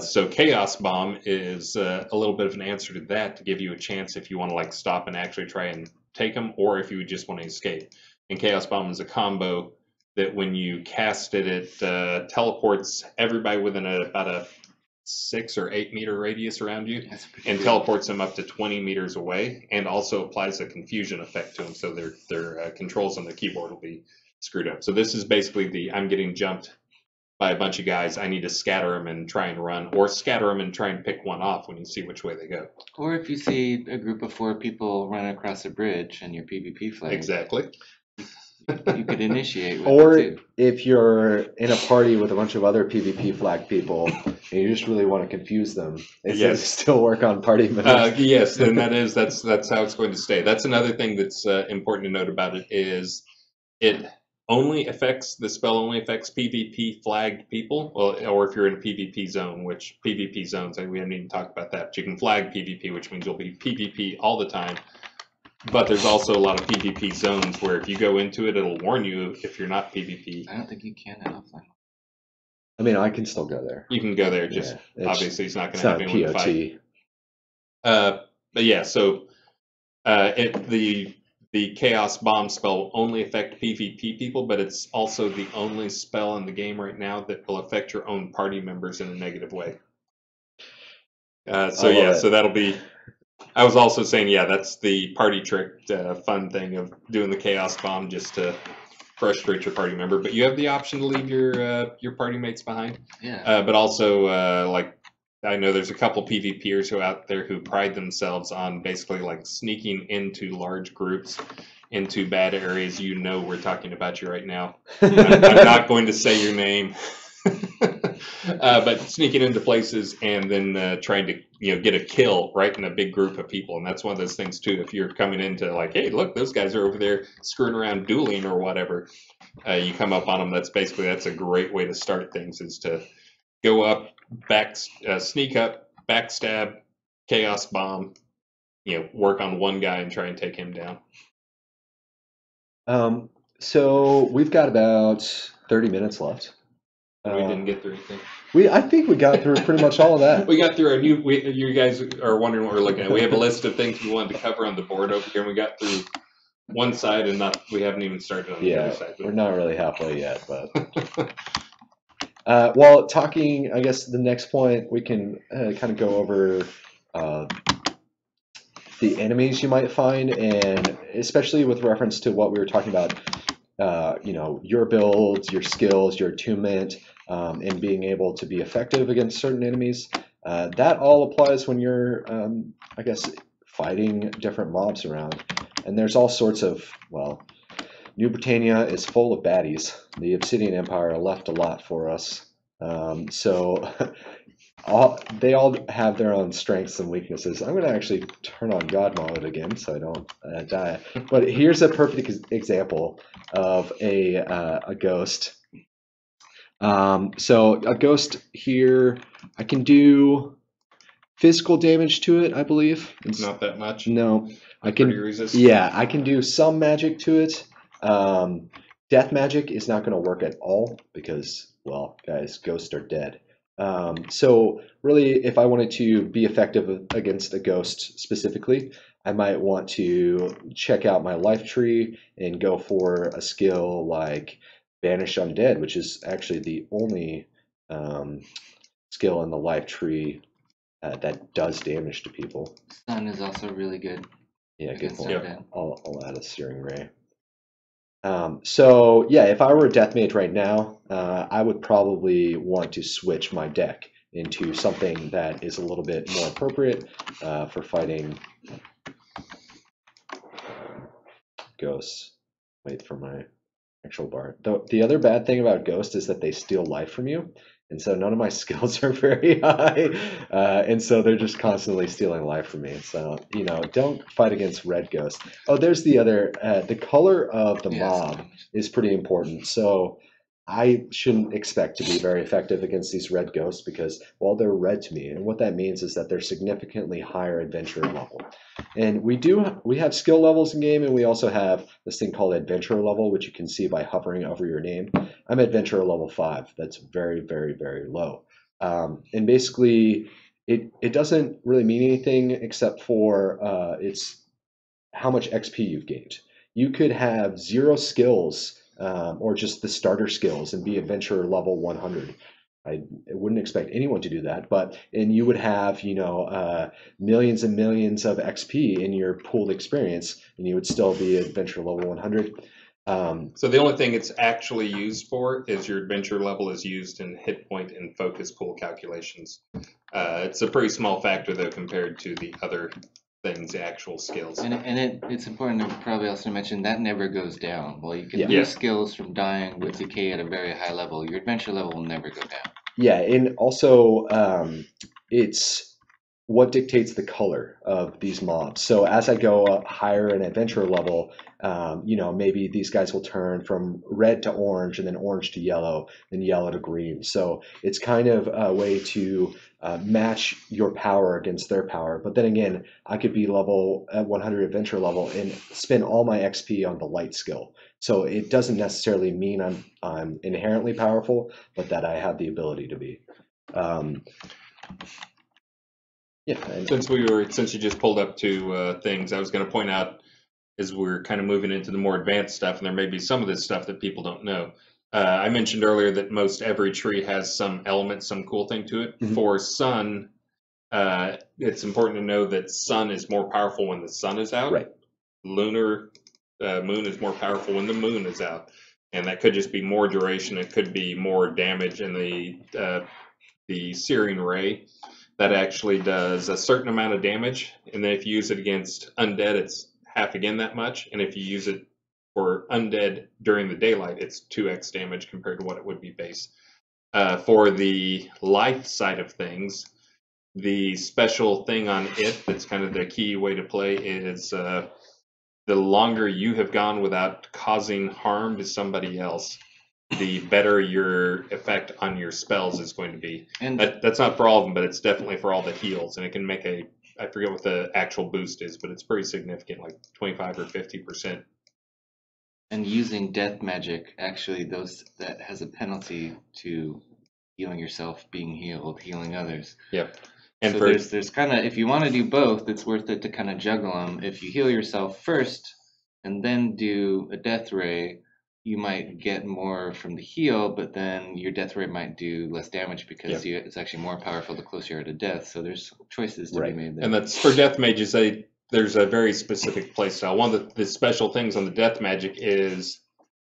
So Chaos Bomb is a little bit of an answer to that, to give you a chance if you want to stop and actually try and take them, or if you just want to escape. And Chaos Bomb is a combo that when you cast it, it teleports everybody within about a 6 or 8 meter radius around you, and teleports them up to 20 meters away, and also applies a confusion effect to them, so their controls on the keyboard will be screwed up. So this is basically I'm getting jumped by a bunch of guys, I need to scatter them and try and run, or scatter them and try and pick one off when you see which way they go. Or if you see a group of 4 people run across a bridge and your PvP flag. Exactly. You could initiate with Or it too. if you're in a party with a bunch of other PvP flag people and you just really want to confuse them, is it still work on party members? Yes, then that's how it's going to stay. That's another thing that's important to note about it is it the spell only affects PvP flagged people, well, or if you're in a PvP zone, which PvP zones, we haven't even talked about that, but you can flag PvP, which means you'll be PvP all the time. But there's also a lot of PvP zones where if you go into it, it'll warn you if you're not PvP. I don't think you can in offline. I mean, I can still go there. You can go there, just obviously it's not going to have anyone to fight. But yeah, so the Chaos Bomb spell will only affect PvP people, but it's also the only spell in the game right now that will affect your own party members in a negative way. So that'll be... I was also saying, that's the party trick, fun thing of doing the Chaos Bomb just to frustrate your party member. But you have the option to leave your party mates behind. Yeah. But also, I know there's a couple PvPers who out there who pride themselves on basically like sneaking into large groups, into bad areas. You know we're talking about you right now. I'm not going to say your name. But sneaking into places and then trying to get a kill right in a big group of people, and that's one of those things too. If you're coming into like, hey, look, those guys are over there screwing around dueling or whatever, you come up on them. That's a great way to start things, is to go up, sneak up, backstab, Chaos Bomb, work on one guy and try and take him down. So we've got about 30 minutes left. We didn't get through anything. I think we got through pretty much all of that. We got through you guys are wondering what we're looking at. We have a list of things we wanted to cover on the board over here, and we got through one side, and we haven't even started on the other side. We're not really halfway yet, but well, talking, I guess the next point we can kind of go over the enemies you might find, and especially with reference to what we were talking about, your builds, your skills, your attunement, and being able to be effective against certain enemies. That all applies when you're, I guess, fighting different mobs around. And there's all sorts of, New Britannia is full of baddies. The Obsidian Empire left a lot for us. So they all have their own strengths and weaknesses. I'm going to actually turn on God mode again so I don't die. But here's a perfect example of a ghost. So a ghost here, I can do physical damage to it, I believe. It's not that much. No, I can. Yeah, I can do some magic to it. Death magic is not going to work at all because, guys, ghosts are dead. So really, if I wanted to be effective against a ghost specifically, I might want to check out my life tree and go for a skill like Banish Undead, which is actually the only skill in the life tree that does damage to people. Stun is also really good. Yeah, good point. I'll add a Searing Ray. So yeah, if I were a death mage right now, I would probably want to switch my deck into something that is a little bit more appropriate for fighting ghosts. Wait for my actual bar. The other bad thing about ghosts is that they steal life from you. And so none of my skills are very high, and so they're just constantly stealing life from me. So, don't fight against red ghosts. Oh, there's the other, the color of the mob is pretty important. So I shouldn't expect to be very effective against these red ghosts because, they're red to me. And what that means is that they're significantly higher adventurer level. And we have skill levels in game, and we also have this thing called adventurer level, which you can see by hovering over your name. I'm adventurer level 5. That's very, very, very low. And basically, it doesn't really mean anything except for it's how much XP you've gained. You could have 0 skills or just the starter skills and be adventurer level 100. I wouldn't expect anyone to do that, and you would have, millions and millions of XP in your pooled experience, and you would still be adventure level 100. So the only thing it's actually used for is your adventure level is used in hit point and focus pool calculations. It's a pretty small factor though compared to the other things, the actual skills. And it's important to probably also mention that never goes down. Well, you can Yeah. lose skills from dying with decay at a very high level. Your adventure level will never go down. Yeah, and also it's what dictates the color of these mobs. So as I go up higher in adventure level, maybe these guys will turn from red to orange, and then orange to yellow, then yellow to green. So it's kind of a way to match your power against their power. But then again, I could be level at 100 adventure level and spend all my XP on the light skill. So it doesn't necessarily mean I'm inherently powerful, but that I have the ability to be. Yeah. Since you just pulled up two things, I was going to point out as we're kind of moving into the more advanced stuff, and there may be some of this stuff that people don't know. I mentioned earlier that most every tree has some element, some cool thing to it. Mm-hmm. For sun, it's important to know that sun is more powerful when the sun is out. Right. Lunar moon is more powerful when the moon is out, and that could just be more duration. It could be more damage in the searing ray. That actually does a certain amount of damage, and then if you use it against undead, it's half again that much, and if you use it for undead during the daylight, it's 2x damage compared to what it would be base. For the life side of things, the special thing on it that's kind of the key way to play is the longer you have gone without causing harm to somebody else, the better your effect on your spells is going to be. And that's not for all of them, but it's definitely for all the heals. And it can make I forget what the actual boost is, but it's pretty significant, like 25 or 50%. And using death magic, actually, that has a penalty to healing yourself, being healed, healing others. Yep. And so there's kind of, if you want to do both, it's worth it to kind of juggle them. If you heal yourself first and then do a death ray, you might get more from the heal, but then your death ray might do less damage because it's actually more powerful the closer you are to death. So there's choices to be made there. And that's for death mages. There's a very specific playstyle. One of the special things on the death magic is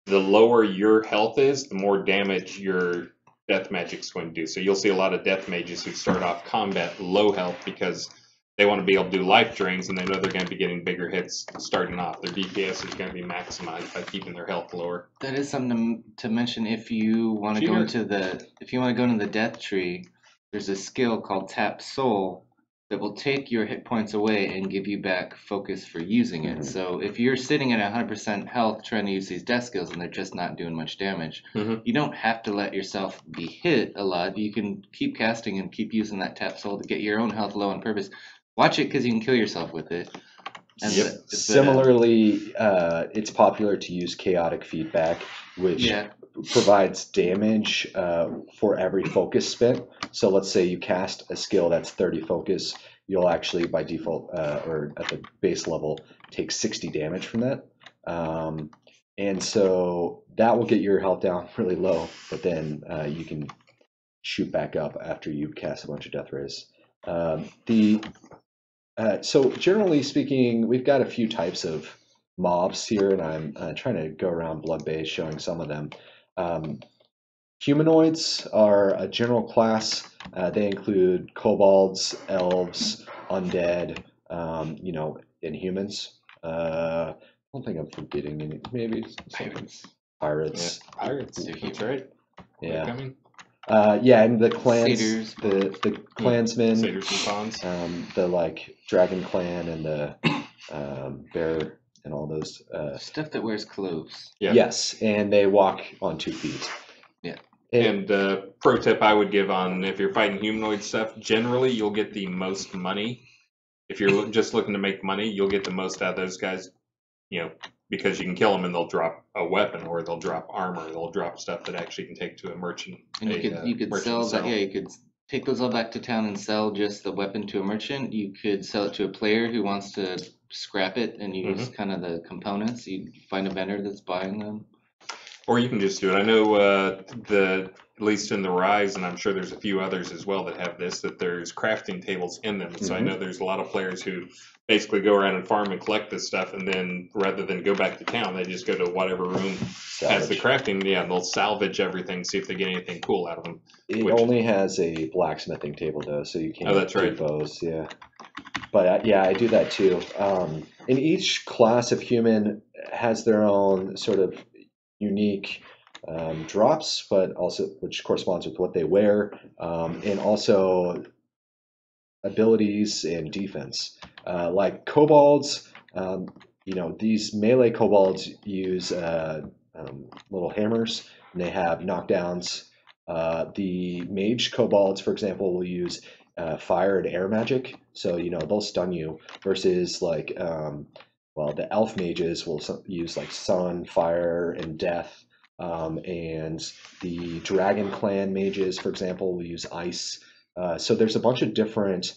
the lower your health is, the more damage your death magic's going to do. So you'll see a lot of death mages who start off combat low health because they want to be able to do life drains, and they know they're going to be getting bigger hits starting off. Their DPS is going to be maximized by keeping their health lower. That is something to mention. If you want to go into the death tree, there's a skill called Tap Soul that will take your hit points away and give you back focus for using it. Mm-hmm. So if you're sitting at 100% health trying to use these death skills and they're just not doing much damage, you don't have to let yourself be hit a lot. You can keep casting and keep using that Tap Soul to get your own health low on purpose. Watch it because you can kill yourself with it. And Similarly, it's popular to use chaotic feedback, which provides damage for every focus spent. So let's say you cast a skill that's 30 focus, you'll actually by default or at the base level take 60 damage from that. And so that will get your health down really low, but then you can shoot back up after you cast a bunch of death rays. So generally speaking, we've got a few types of mobs here, and I'm trying to go around Blood Bay showing some of them. Humanoids are a general class. They include kobolds, elves, undead, and humans. I don't think I'm forgetting any. Maybe pirates. Pirates. Yeah, pirates. That's right. Yeah. And the clans, Satyrs. the clansmen, Satyrs and Khans. the Dragon Clan and the Bear and all those stuff that wears clothes. Yeah. Yes, and they walk on 2 feet. Yeah. And pro tip I would give on if you're fighting humanoid stuff, generally you'll get the most money. If you're just looking to make money, you'll get the most out of those guys. Because you can kill them and they'll drop a weapon or they'll drop armor. They'll drop stuff that actually can take to a merchant. And you could sell that. Yeah, you could take those all back to town and sell just the weapon to a merchant. You could sell it to a player who wants to scrap it and use kind of the components. You find a vendor that's buying them. Or you can just do it. I know the least in the Rise, and I'm sure there's a few others as well that have this, that there's crafting tables in them. So I know there's a lot of players who basically go around and farm and collect this stuff, and then rather than go back to town, they just go to whatever room has the crafting. Yeah, and they'll salvage everything, see if they get anything cool out of them. It only has a blacksmithing table though, so you can't do bows. Yeah, but yeah, I do that too. And each class of human has their own sort of unique drops, but also which corresponds with what they wear, and also abilities and defense. Like kobolds, these melee kobolds use little hammers, and they have knockdowns. The mage kobolds, for example, will use fire and air magic, so they'll stun you. Versus like, the elf mages will use like sun, fire, and death. And the dragon clan mages, for example, will use ice. So there's a bunch of different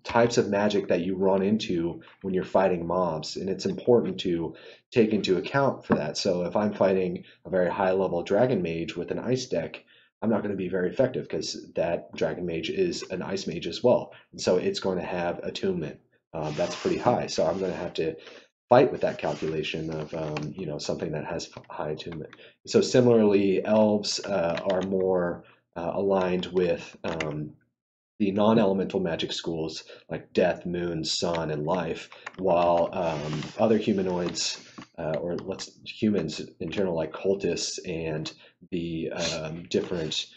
types of magic that you run into when you're fighting mobs, and it's important to take into account for that. So if I'm fighting a very high level dragon mage with an ice deck, I'm not going to be very effective because that dragon mage is an ice mage as well, and so it's going to have attunement that's pretty high. So I'm going to have to fight with that calculation of something that has high attunement. So similarly, elves are more aligned with the non-elemental magic schools like death, moon, sun, and life, while other humanoids, humans in general, like cultists and the different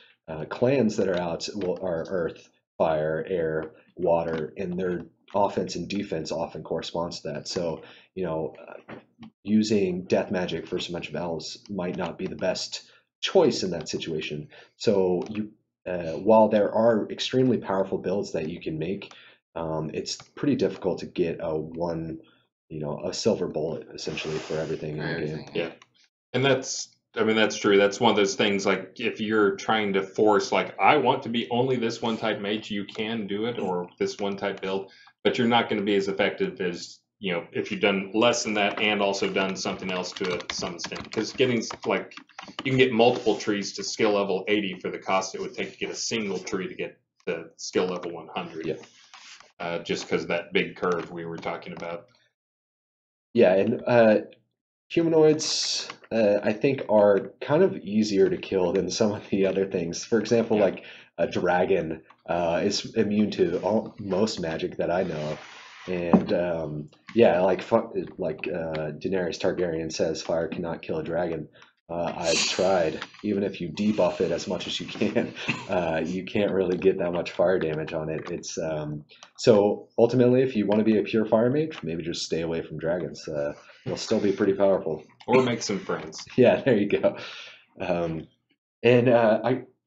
clans that are out, are earth, fire, air, water, and their offense and defense often corresponds to that. So, using death magic for so much of elves might not be the best choice in that situation. So while there are extremely powerful builds that you can make, it's pretty difficult to get a silver bullet essentially for everything in the game. Yeah, and that's true. That's one of those things, like if you're trying to force, like, I want to be only this one type mage, you can do it, or this one type build, but you're not going to be as effective as, if you've done less than that and also done something else to it to some extent. Because getting, like, you can get multiple trees to skill level 80 for the cost it would take to get a single tree to get to skill level 100. Yeah. Just because of that big curve we were talking about. Yeah, and humanoids, I think, are kind of easier to kill than some of the other things. For example, like a dragon is immune to most magic that I know of. And like Daenerys Targaryen says, fire cannot kill a dragon. I've tried. Even if you debuff it as much as you can, you can't really get that much fire damage on it. It's so ultimately, if you want to be a pure fire mage, maybe just stay away from dragons. They'll still be pretty powerful. Or make some friends. Yeah, there you go.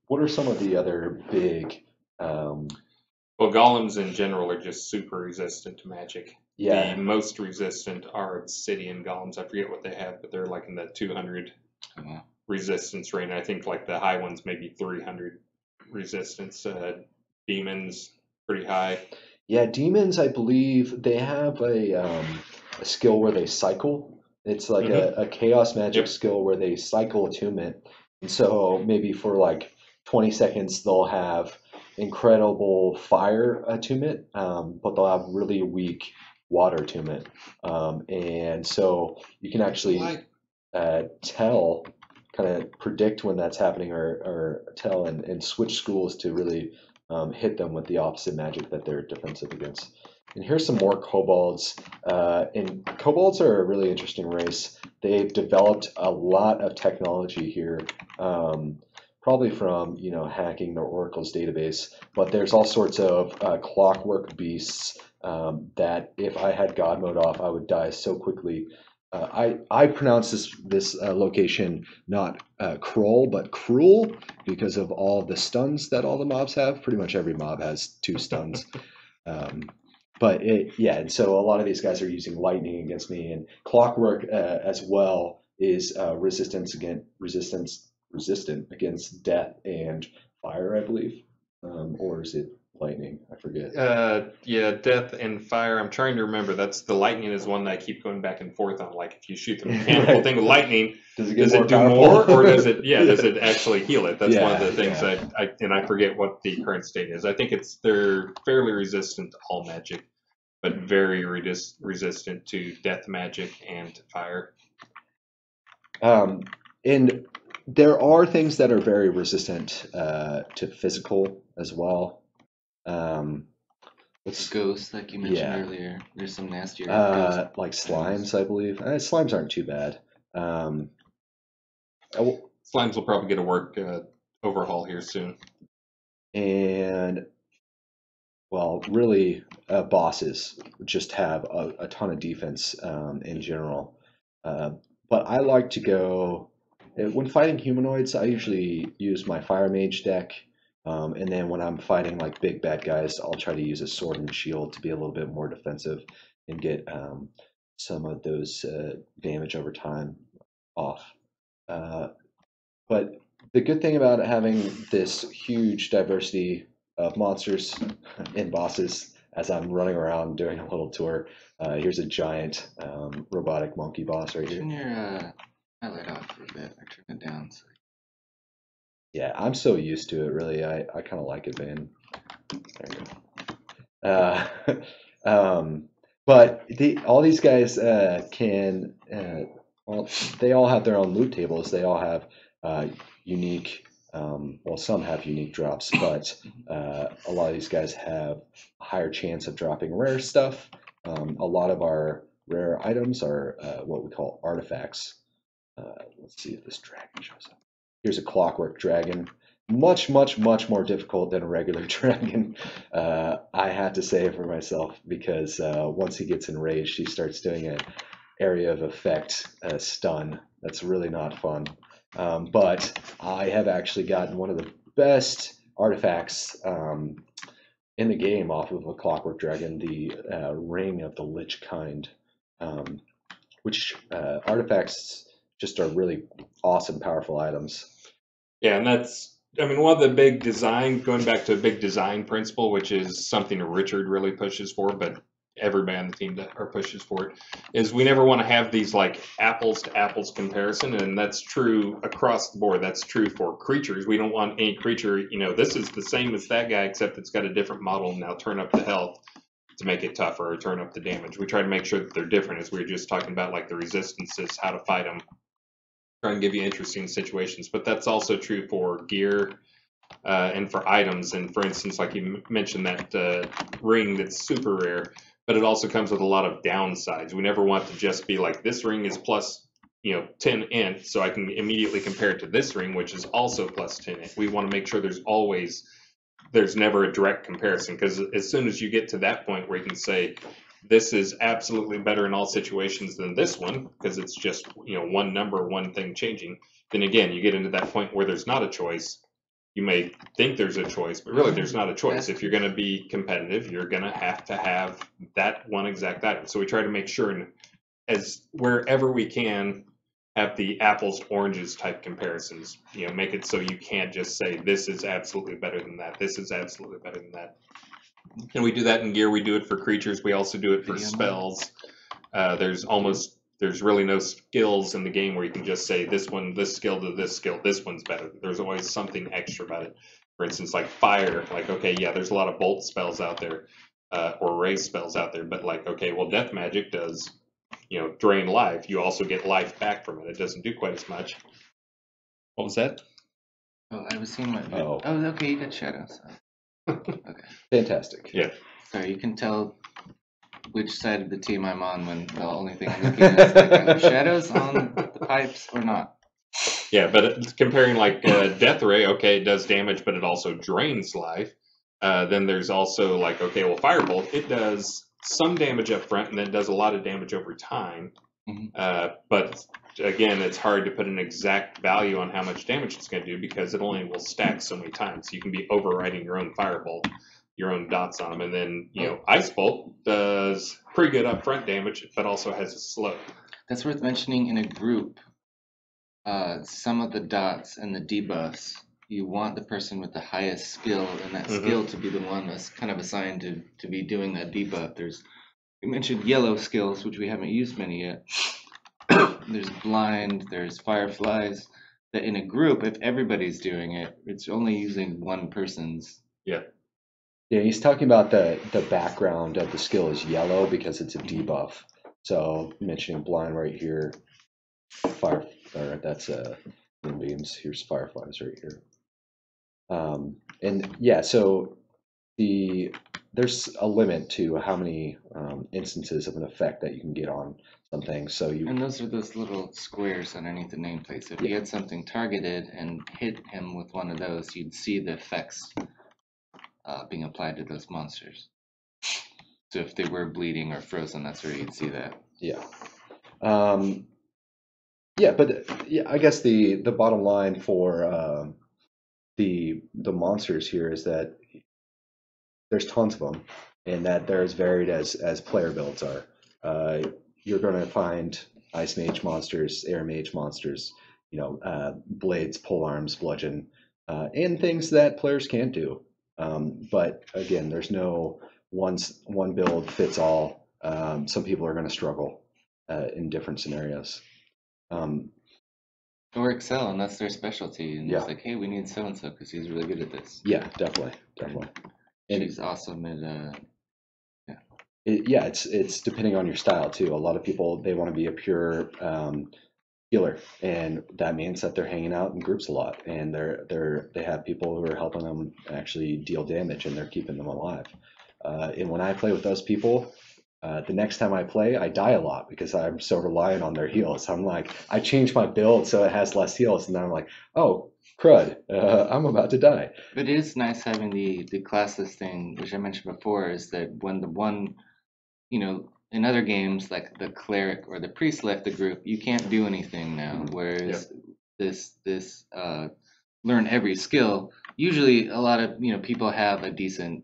What are some of the other big? Well, golems in general are just super resistant to magic. Yeah. The most resistant are obsidian golems. I forget what they have, but they're like in the 200 resistance range. I think like the high ones maybe 300 resistance. Demons pretty high. Yeah, demons, I believe they have a skill where they cycle. It's like a chaos magic skill where they cycle attunement. And so maybe for like 20 seconds they'll have incredible fire attunement, but they'll have really weak water attunement. And so you can actually kind of predict when that's happening, or tell and switch schools to really hit them with the opposite magic that they're defensive against. And here's some more kobolds. And kobolds are a really interesting race. They've developed a lot of technology here, probably from hacking the Oracle's database. But there's all sorts of clockwork beasts that if I had God mode off, I would die so quickly. I pronounce this location not Kroll, but Cruel, because of all the stuns that all the mobs have. Pretty much every mob has 2 stuns. And so a lot of these guys are using lightning against me, and clockwork as well is resistant against death and fire, I believe. Or is it lightning? I forget. Yeah, death and fire. I'm trying to remember. That's the lightning is one that I keep going back and forth on. Like if you shoot the mechanical thing with lightning, does it, does it do more, or does it? Yeah, does it actually heal it? That's one of the things I forget what the current state is. I think they're fairly resistant to all magic, but very resistant to death magic and to fire. And there are things that are very resistant to physical as well. Ghosts, like you mentioned earlier. There's some nastier ghosts. Like slimes, I believe. Slimes aren't too bad. Slimes will probably get a work overhaul here soon. And, well, really, bosses just have a ton of defense in general. But I like to go, when fighting humanoids, I usually use my Fire Mage deck. And then when I'm fighting like big bad guys, I'll try to use a sword and shield to be a little bit more defensive and get some of those damage over time off. But the good thing about having this huge diversity of monsters and bosses, as I'm running around doing a little tour, here's a giant robotic monkey boss right here. Turn your highlight off for a bit, or turn it down. So. Yeah, I'm so used to it, really. I kind of like it, man. There you go. But all these guys can, well, they all have their own loot tables. They all have unique, well, some have unique drops, but a lot of these guys have a higher chance of dropping rare stuff. A lot of our rare items are what we call artifacts. Let's see if this dragon shows up. Here's a clockwork dragon. Much, much, much more difficult than a regular dragon. I had to say it for myself because once he gets enraged, he starts doing an area of effect stun. That's really not fun. But I have actually gotten one of the best artifacts in the game off of a clockwork dragon, the Ring of the Lich Kind, which artifacts just are really awesome, powerful items. Yeah, and that's, I mean, one of the big design, going back to a big design principle, which is something Richard really pushes for, but everybody on the team pushes for it, is we never want to have these like apples to apples comparison, and that's true across the board. That's true for creatures. We don't want any creature, this is the same as that guy, except it's got a different model, and now turn up the health to make it tougher, or turn up the damage. We try to make sure that they're different, as we were just talking about, like the resistances, how to fight them. Try and give you interesting situations, but that's also true for gear and for items. And for instance, like you mentioned, that ring that's super rare, but it also comes with a lot of downsides. We never want to just be like, this ring is plus 10 int, so I can immediately compare it to this ring, which is also plus 10 int. We want to make sure there's never a direct comparison, because as soon as you get to that point where you can say, this is absolutely better in all situations than this one, because it's just one number, one thing changing, then again you get into that point where there's not a choice. You may think there's a choice, but really there's not a choice. If you're going to be competitive, you're going to have that one exact item. So we try to make sure, as wherever we can, have the apples to oranges type comparisons. Make it so you can't just say this is absolutely better than that. This is absolutely better than that. And we do that in gear. We do it for creatures. We also do it for spells. There's really no skills in the game where you can just say this skill to this skill, this one's better. There's always something extra about it. For instance, like fire, like, okay, yeah, there's a lot of bolt spells out there, or raise spells out there, but like, okay, well, death magic does, drain life. You also get life back from it. It doesn't do quite as much. What was that? Oh, I was seeing what. Oh, okay, you got shadows. Okay. Fantastic. Yeah. Sorry, you can tell which side of the team I'm on when the only thing I'm looking at is like shadows on the pipes or not. Yeah, but comparing like Death Ray, okay, it does damage, but it also drains life. Then there's also like, okay, well, Firebolt, it does some damage up front, and then it does a lot of damage over time. Mm-hmm. But again, it's hard to put an exact value on how much damage it's going to do, because it only will stack so many times. So you can be overriding your own Firebolt, your own dots on them. And then, Ice Bolt does pretty good upfront damage, but also has a slow. That's worth mentioning in a group. Some of the dots and the debuffs you want the person with the highest skill, and that skill to be the one that's kind of assigned to be doing that debuff. You mentioned yellow skills, which we haven't used many yet. There's blind, there's fireflies. That in a group, if everybody's doing it, it's only using one person's. Yeah, he's talking about the background of the skill is yellow because it's a debuff. So mentioning blind right here, that's moonbeams. Here's fireflies right here. And yeah, so there's a limit to how many instances of an effect that you can get on something. So and those are those little squares underneath the nameplate. So if you had something targeted and hit him with one of those, you'd see the effects being applied to those monsters. So if they were bleeding or frozen, that's where you'd see that. Yeah. I guess the bottom line for the monsters here is that there's tons of them, and that they're as varied as player builds are. You're going to find ice mage monsters, air mage monsters, blades, polearms, bludgeon, and things that players can't do. But again, there's no one build fits all. Some people are going to struggle in different scenarios. Or excel, and that's their specialty. And it's like, hey, we need so and so because he's really good at this. Yeah, definitely. And he's awesome at. It's depending on your style too. A lot of people, they want to be a pure healer, and that means that they're hanging out in groups a lot, and they have people who are helping them actually deal damage, and they're keeping them alive. And when I play with those people, the next time I play, I die a lot because I'm so reliant on their heals. I'm like, I change my build so it has less heals, and then I'm like, oh crud, I'm about to die. But it is nice having the classless thing, which I mentioned before, is that when the one, in other games like the cleric or the priest left the group, you can't do anything now. Whereas this learn every skill, usually a lot of people have a decent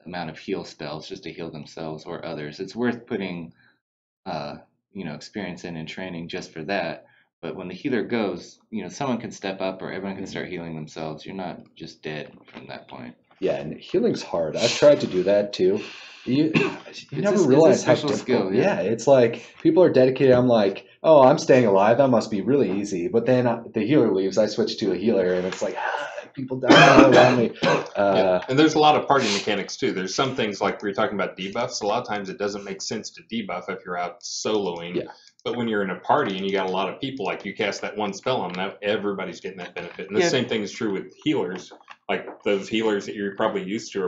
amount of heal spells just to heal themselves or others. It's worth putting experience in and training just for that. But when the healer goes, someone can step up or everyone can start healing themselves. You're not just dead from that point. Yeah, and healing's hard. I've tried to do that too. You never realize how difficult. Skill, yeah, it's like people are dedicated. I'm like, oh, I'm staying alive. That must be really easy. But then the healer leaves. I switch to a healer, and it's like, people die all around me. And there's a lot of party mechanics too. There's some things like we were talking about debuffs. A lot of times it doesn't make sense to debuff if you're out soloing. Yeah. But when you're in a party and you got a lot of people, like you cast that one spell on them, everybody's getting that benefit. And the same thing is true with healers. Like those healers that you're probably used to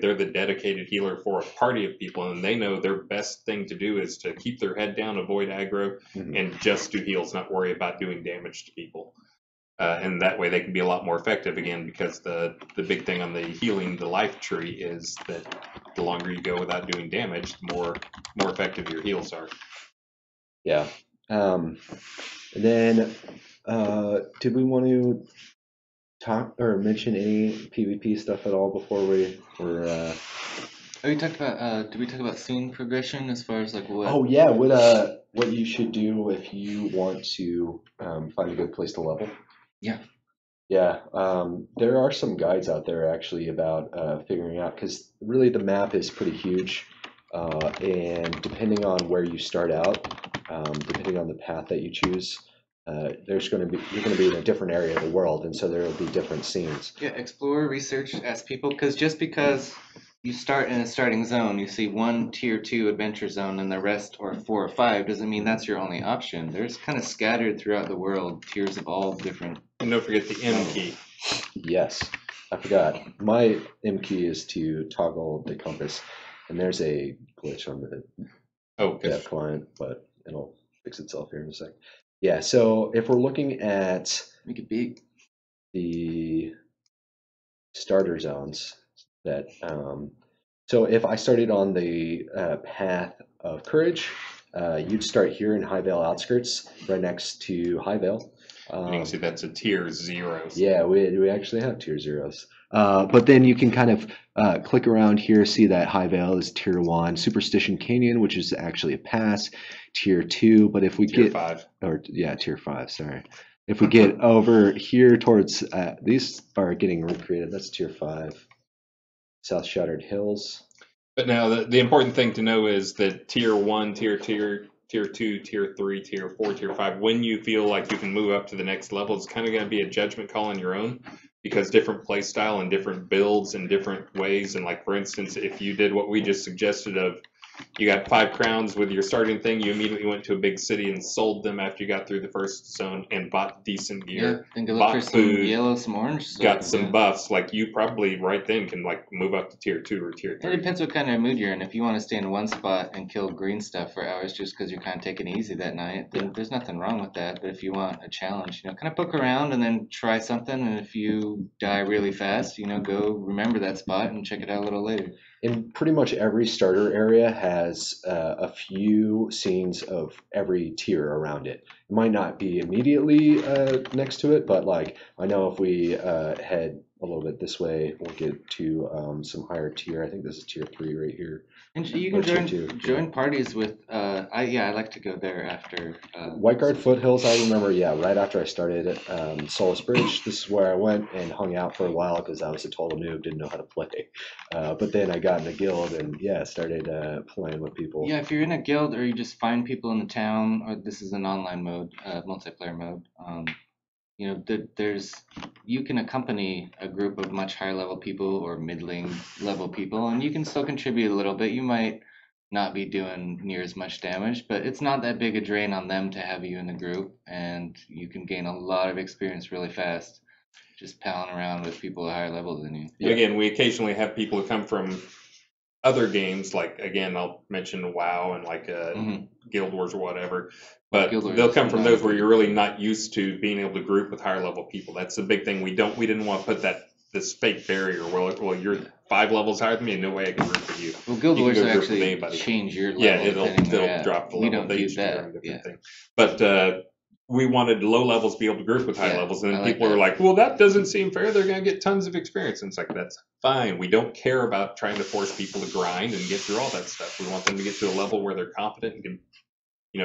they're the dedicated healer for a party of people, and they know their best thing to do is to keep their head down, avoid aggro, and just do heals, not worry about doing damage to people. And that way they can be a lot more effective again, because the big thing on the healing, the life tree, is that the longer you go without doing damage, the more effective your heals are. Yeah. And then did we want to talk or mention any PvP stuff at all before we were we talked about did we talk about scene progression as far as like what? Oh yeah, what you should do if you want to find a good place to level. Yeah, there are some guides out there actually about figuring out, because really the map is pretty huge, and depending on where you start out, depending on the path that you choose, you're going to be in a different area of the world, and so there will be different scenes. Yeah, explore, research, ask people, because just because you start in a starting zone, you see one tier 2 adventure zone and the rest are 4 or 5, doesn't mean that's your only option. There's kind of scattered throughout the world tiers of all different. And don't forget the M key. Yes, I forgot. My M key is to toggle the compass, and there's a glitch on the dev client, but it'll fix itself here in a sec. Yeah, so if we're looking at make it big, the starter zones, that so if I started on the path of courage, you'd start here in Highvale outskirts, right next to Highvale. You can see that's a tier 0. Yeah, we actually have tier 0s. But then you can kind of click around here, see that Highvale is tier 1, Superstition Canyon, which is actually a pass, tier 2. But if we tier get 5, tier 5. Sorry. If we get over here towards, these are getting recreated. That's tier 5. South Shattered Hills. But now the important thing to know is that tier 1, tier 2, tier 3, tier 4, tier 5, when you feel like you can move up to the next level, it's kind of going to be a judgment call on your own, because different play style and different builds and different ways. And like, for instance, if you did what we just suggested of, you got 5 crowns with your starting thing, you immediately went to a big city and sold them after you got through the first zone and bought decent gear. Yeah, then go look for some yellow, some orange. So got some buffs. Like, you probably right then can like move up to tier 2 or tier 3. It depends what kind of mood you're in. If you want to stay in one spot and kill green stuff for hours just because you're kind of taking it easy that night, then there's nothing wrong with that. But if you want a challenge, kind of poke around and then try something. And if you die really fast, go remember that spot and check it out a little later. And pretty much every starter area has a few scenes of every tier around it. It might not be immediately next to it, but like I know if we head a little bit this way, we'll get to some higher tier. I think this is tier 3 right here. And you can join parties with. I like to go there after. Whiteguard Foothills. I remember, right after I started Solace Bridge, this is where I went and hung out for a while because I was a total noob, didn't know how to play. But then I got in a guild and started playing with people. Yeah, if you're in a guild or you just find people in the town, or this is an online mode, multiplayer mode. You can accompany a group of much higher level people or middling level people, and you can still contribute a little bit. You might not be doing near as much damage, but it's not that big a drain on them to have you in the group, and you can gain a lot of experience really fast just palling around with people at higher levels than you. Yeah. Again, we occasionally have people who come from other games, like, again, I'll mention WoW and like Guild Wars or whatever, but they'll come from those where you're really not used to being able to group with higher level people. That's the big thing. We didn't want to put this fake barrier where, well, you're 5 levels higher than me and no way I can group with you. Well, Guild Wars will actually change your level. Yeah, it'll drop the level. We don't do that. Thing. But we wanted low levels to be able to group with high levels, and then people were like, well, that doesn't seem fair. They're going to get tons of experience. And it's like, that's fine. We don't care about trying to force people to grind and get through all that stuff. We want them to get to a level where they're competent and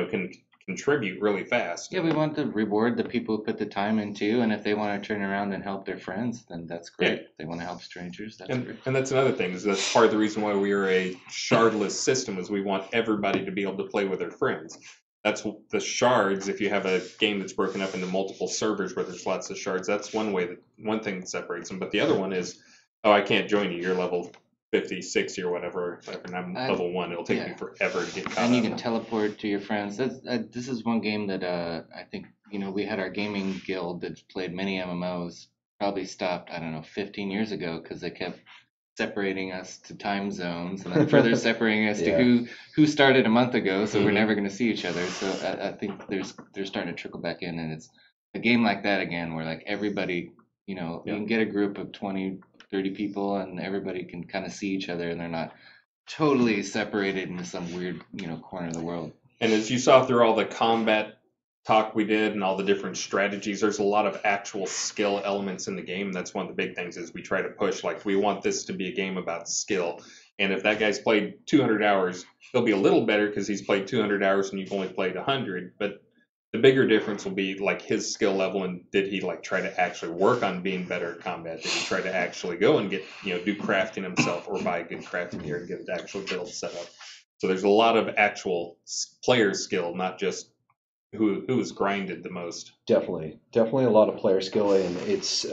can contribute really fast. Yeah, we want to reward the people who put the time into, and if they want to turn around and help their friends, then that's great. Yeah. If they want to help strangers, that's great. And that's another thing, is that's part of the reason why we are a shardless system, is we want everybody to be able to play with their friends. That's the shards. If you have a game that's broken up into multiple servers where there's lots of shards, that's one thing that separates them. But the other one is, I can't join you. You're level 50, 60 or whatever, and I'm level 1. It'll take me forever to get caught up. And you can teleport to your friends. This is one game that I think, we had our gaming guild that played many MMOs, probably stopped, 15 years ago, because they kept separating us to time zones and then further separating us to who started a month ago, so we're never going to see each other. So I think they're starting to trickle back in, and it's a game like that again, where like everybody, you can get a group of 20, 30 people and everybody can kind of see each other, and they're not totally separated into some weird, corner of the world. And as you saw through all the combat talk we did and all the different strategies, there's a lot of actual skill elements in the game. That's one of the big things, is we try to push, like, we want this to be a game about skill. And if that guy's played 200 hours, he'll be a little better because he's played 200 hours and you've only played 100. But the bigger difference will be like his skill level, and did he like try to actually work on being better at combat? Did he try to actually go and get, do crafting himself, or buy a good crafting gear and get an actual build set up? So there's a lot of actual player skill, not just who's grinded the most. Definitely a lot of player skill, and it's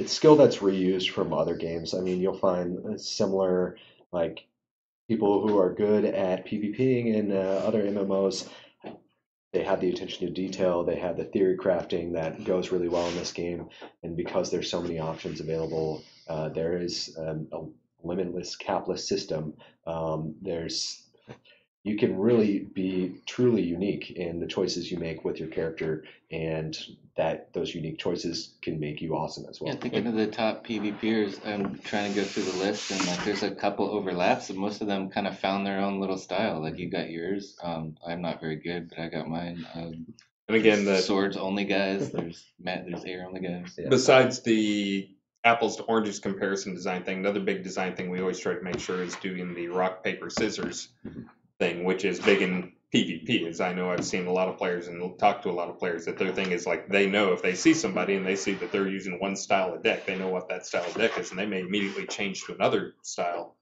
skill that's reused from other games. I mean, you'll find similar, like, people who are good at PvPing in other MMOs. They have the attention to detail, they have the theory crafting that goes really well in this game, and because there's so many options available, there is a limitless, capless system. You can really be truly unique in the choices you make with your character, and those unique choices can make you awesome as well. Yeah, thinking of the top PvPers, I'm trying to go through the list, and like there's a couple overlaps, and most of them kind of found their own little style. Like, you got yours. I'm not very good, but I got mine. And again, the swords only guys. There's air only guys. Yeah. Besides the apples to oranges comparison design thing, another big design thing we always try to make sure is doing the rock, paper, scissors thing, which is big in PvP, as I know I've seen a lot of players and talked to a lot of players that their thing is like they know if they see somebody and they see that they're using one style of deck, they know what that style of deck is, and they may immediately change to another style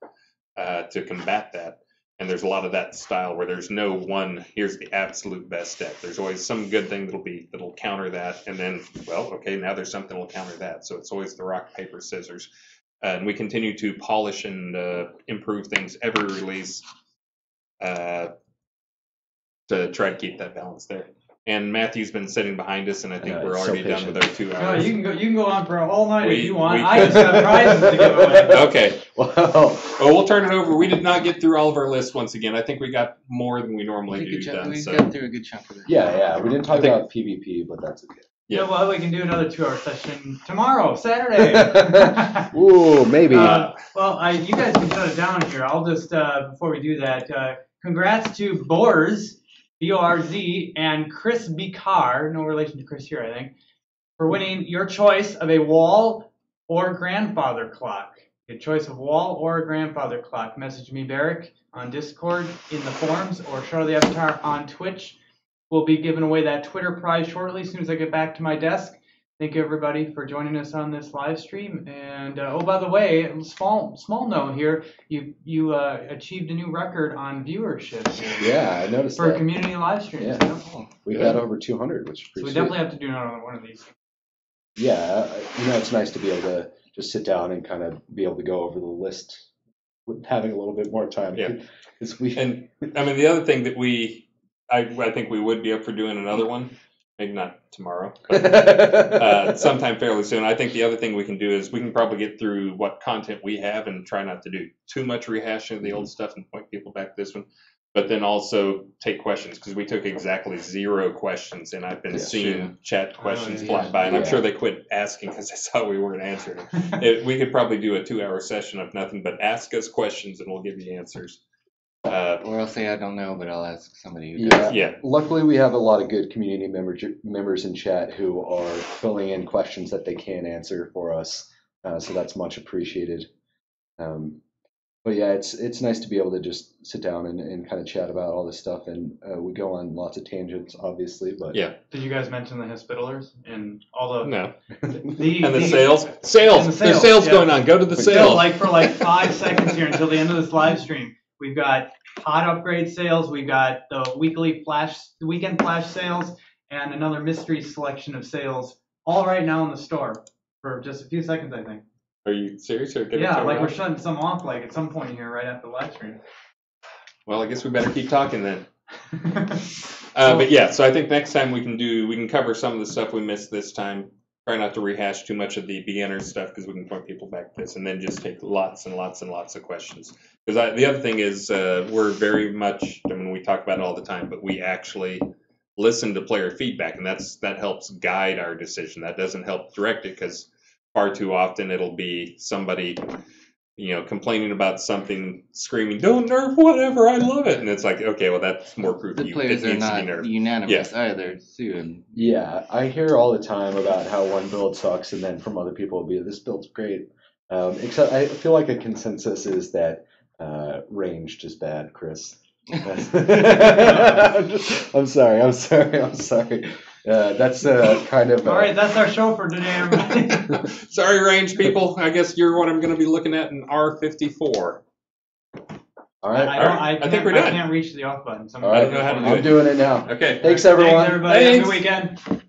to combat that. And there's a lot of that style where there's no one, here's the absolute best deck. There's always some good thing that'll counter that, and then, well, okay, now there's something that'll counter that. So it's always the rock, paper, scissors. And we continue to polish and improve things every release to try to keep that balance there. And Matthew's been sitting behind us, and I think we're already done with our 2 hours. No, you can go on for a whole night if you want. I just have prizes to give away. Okay. Well, we'll turn it over. We did not get through all of our lists once again. I think we got more than we normally do done. We got through a good chunk of it. Yeah. We didn't talk about PvP, but that's okay. Yeah, well, we can do another 2-hour session tomorrow, Saturday. Ooh, maybe. Well, you guys can shut it down here. I'll just, before we do that, congrats to Borz, B-O-R-Z, and Chris Bicar, no relation to Chris here, I think, for winning your choice of a wall or grandfather clock. Your choice of wall or a grandfather clock. Message me, Barrick, on Discord, in the forums, or Shroud the Avatar on Twitch. We'll be giving away that Twitter prize shortly as soon as I get back to my desk. Thank you, everybody, for joining us on this live stream. And oh, by the way, small note here, you achieved a new record on viewership here. Yeah, I noticed for that. community live streams. Yeah. You know? We got over 200, which is pretty So we sweet. definitely have to do another one of these. Yeah, it's nice to be able to just sit down and kind of be able to go over the list with having a little bit more time. Yeah. And I mean, the other thing that I think we would be up for doing another one. Maybe not tomorrow, but sometime fairly soon. I think the other thing we can do is we can probably get through what content we have and try not to do too much rehashing of the old stuff and point people back to this one. But then also take questions, because we took exactly 0 questions, and I've been seeing chat questions fly by, and I'm sure they quit asking because they saw we weren't answering them. We could probably do a 2-hour session of nothing but ask us questions, and we'll give you answers. Or I'll say I don't know, but I'll ask somebody who does. Yeah. Luckily, we have a lot of good community members in chat who are filling in questions that they can answer for us, so that's much appreciated. But yeah, it's nice to be able to just sit down and kind of chat about all this stuff, and we go on lots of tangents, obviously. But yeah. Did you guys mention the Hospitallers and all the no? The sales. There's sales going on. Go to the sales. sales. For 5 seconds here until the end of this live stream. We've got pod upgrade sales. We've got the weekend flash sales, and another mystery selection of sales. All right now in the store for just a few seconds, I think. Are you serious? Or we're shutting some off at some point here right after the live stream. Well, I guess we better keep talking then. But yeah, so I think next time we can cover some of the stuff we missed this time. Try not to rehash too much of the beginner stuff, because we can point people back to this, and then just take lots and lots and lots of questions. Because the other thing is we're very much, we talk about it all the time, but we actually listen to player feedback, and that helps guide our decision. That doesn't help direct it, because far too often it'll be somebody complaining about something, screaming, "Don't nerf whatever, I love it," and it's like, okay, well, that's more proof the players are not unanimous either, too. Yeah, I hear all the time about how one build sucks, and then from other people it'll be, this build's great. Except I feel like a consensus is that ranged is bad, Chris. I'm sorry. That's kind of. All right, that's our show for today, everybody. Sorry, range people. I guess you're what I'm going to be looking at in R54. All right. I think we're done. I can't reach the off button. All right. I don't know how to do it. I'm doing it now. Okay. Thanks, everyone. Thanks, everybody. Thanks. Have a good weekend.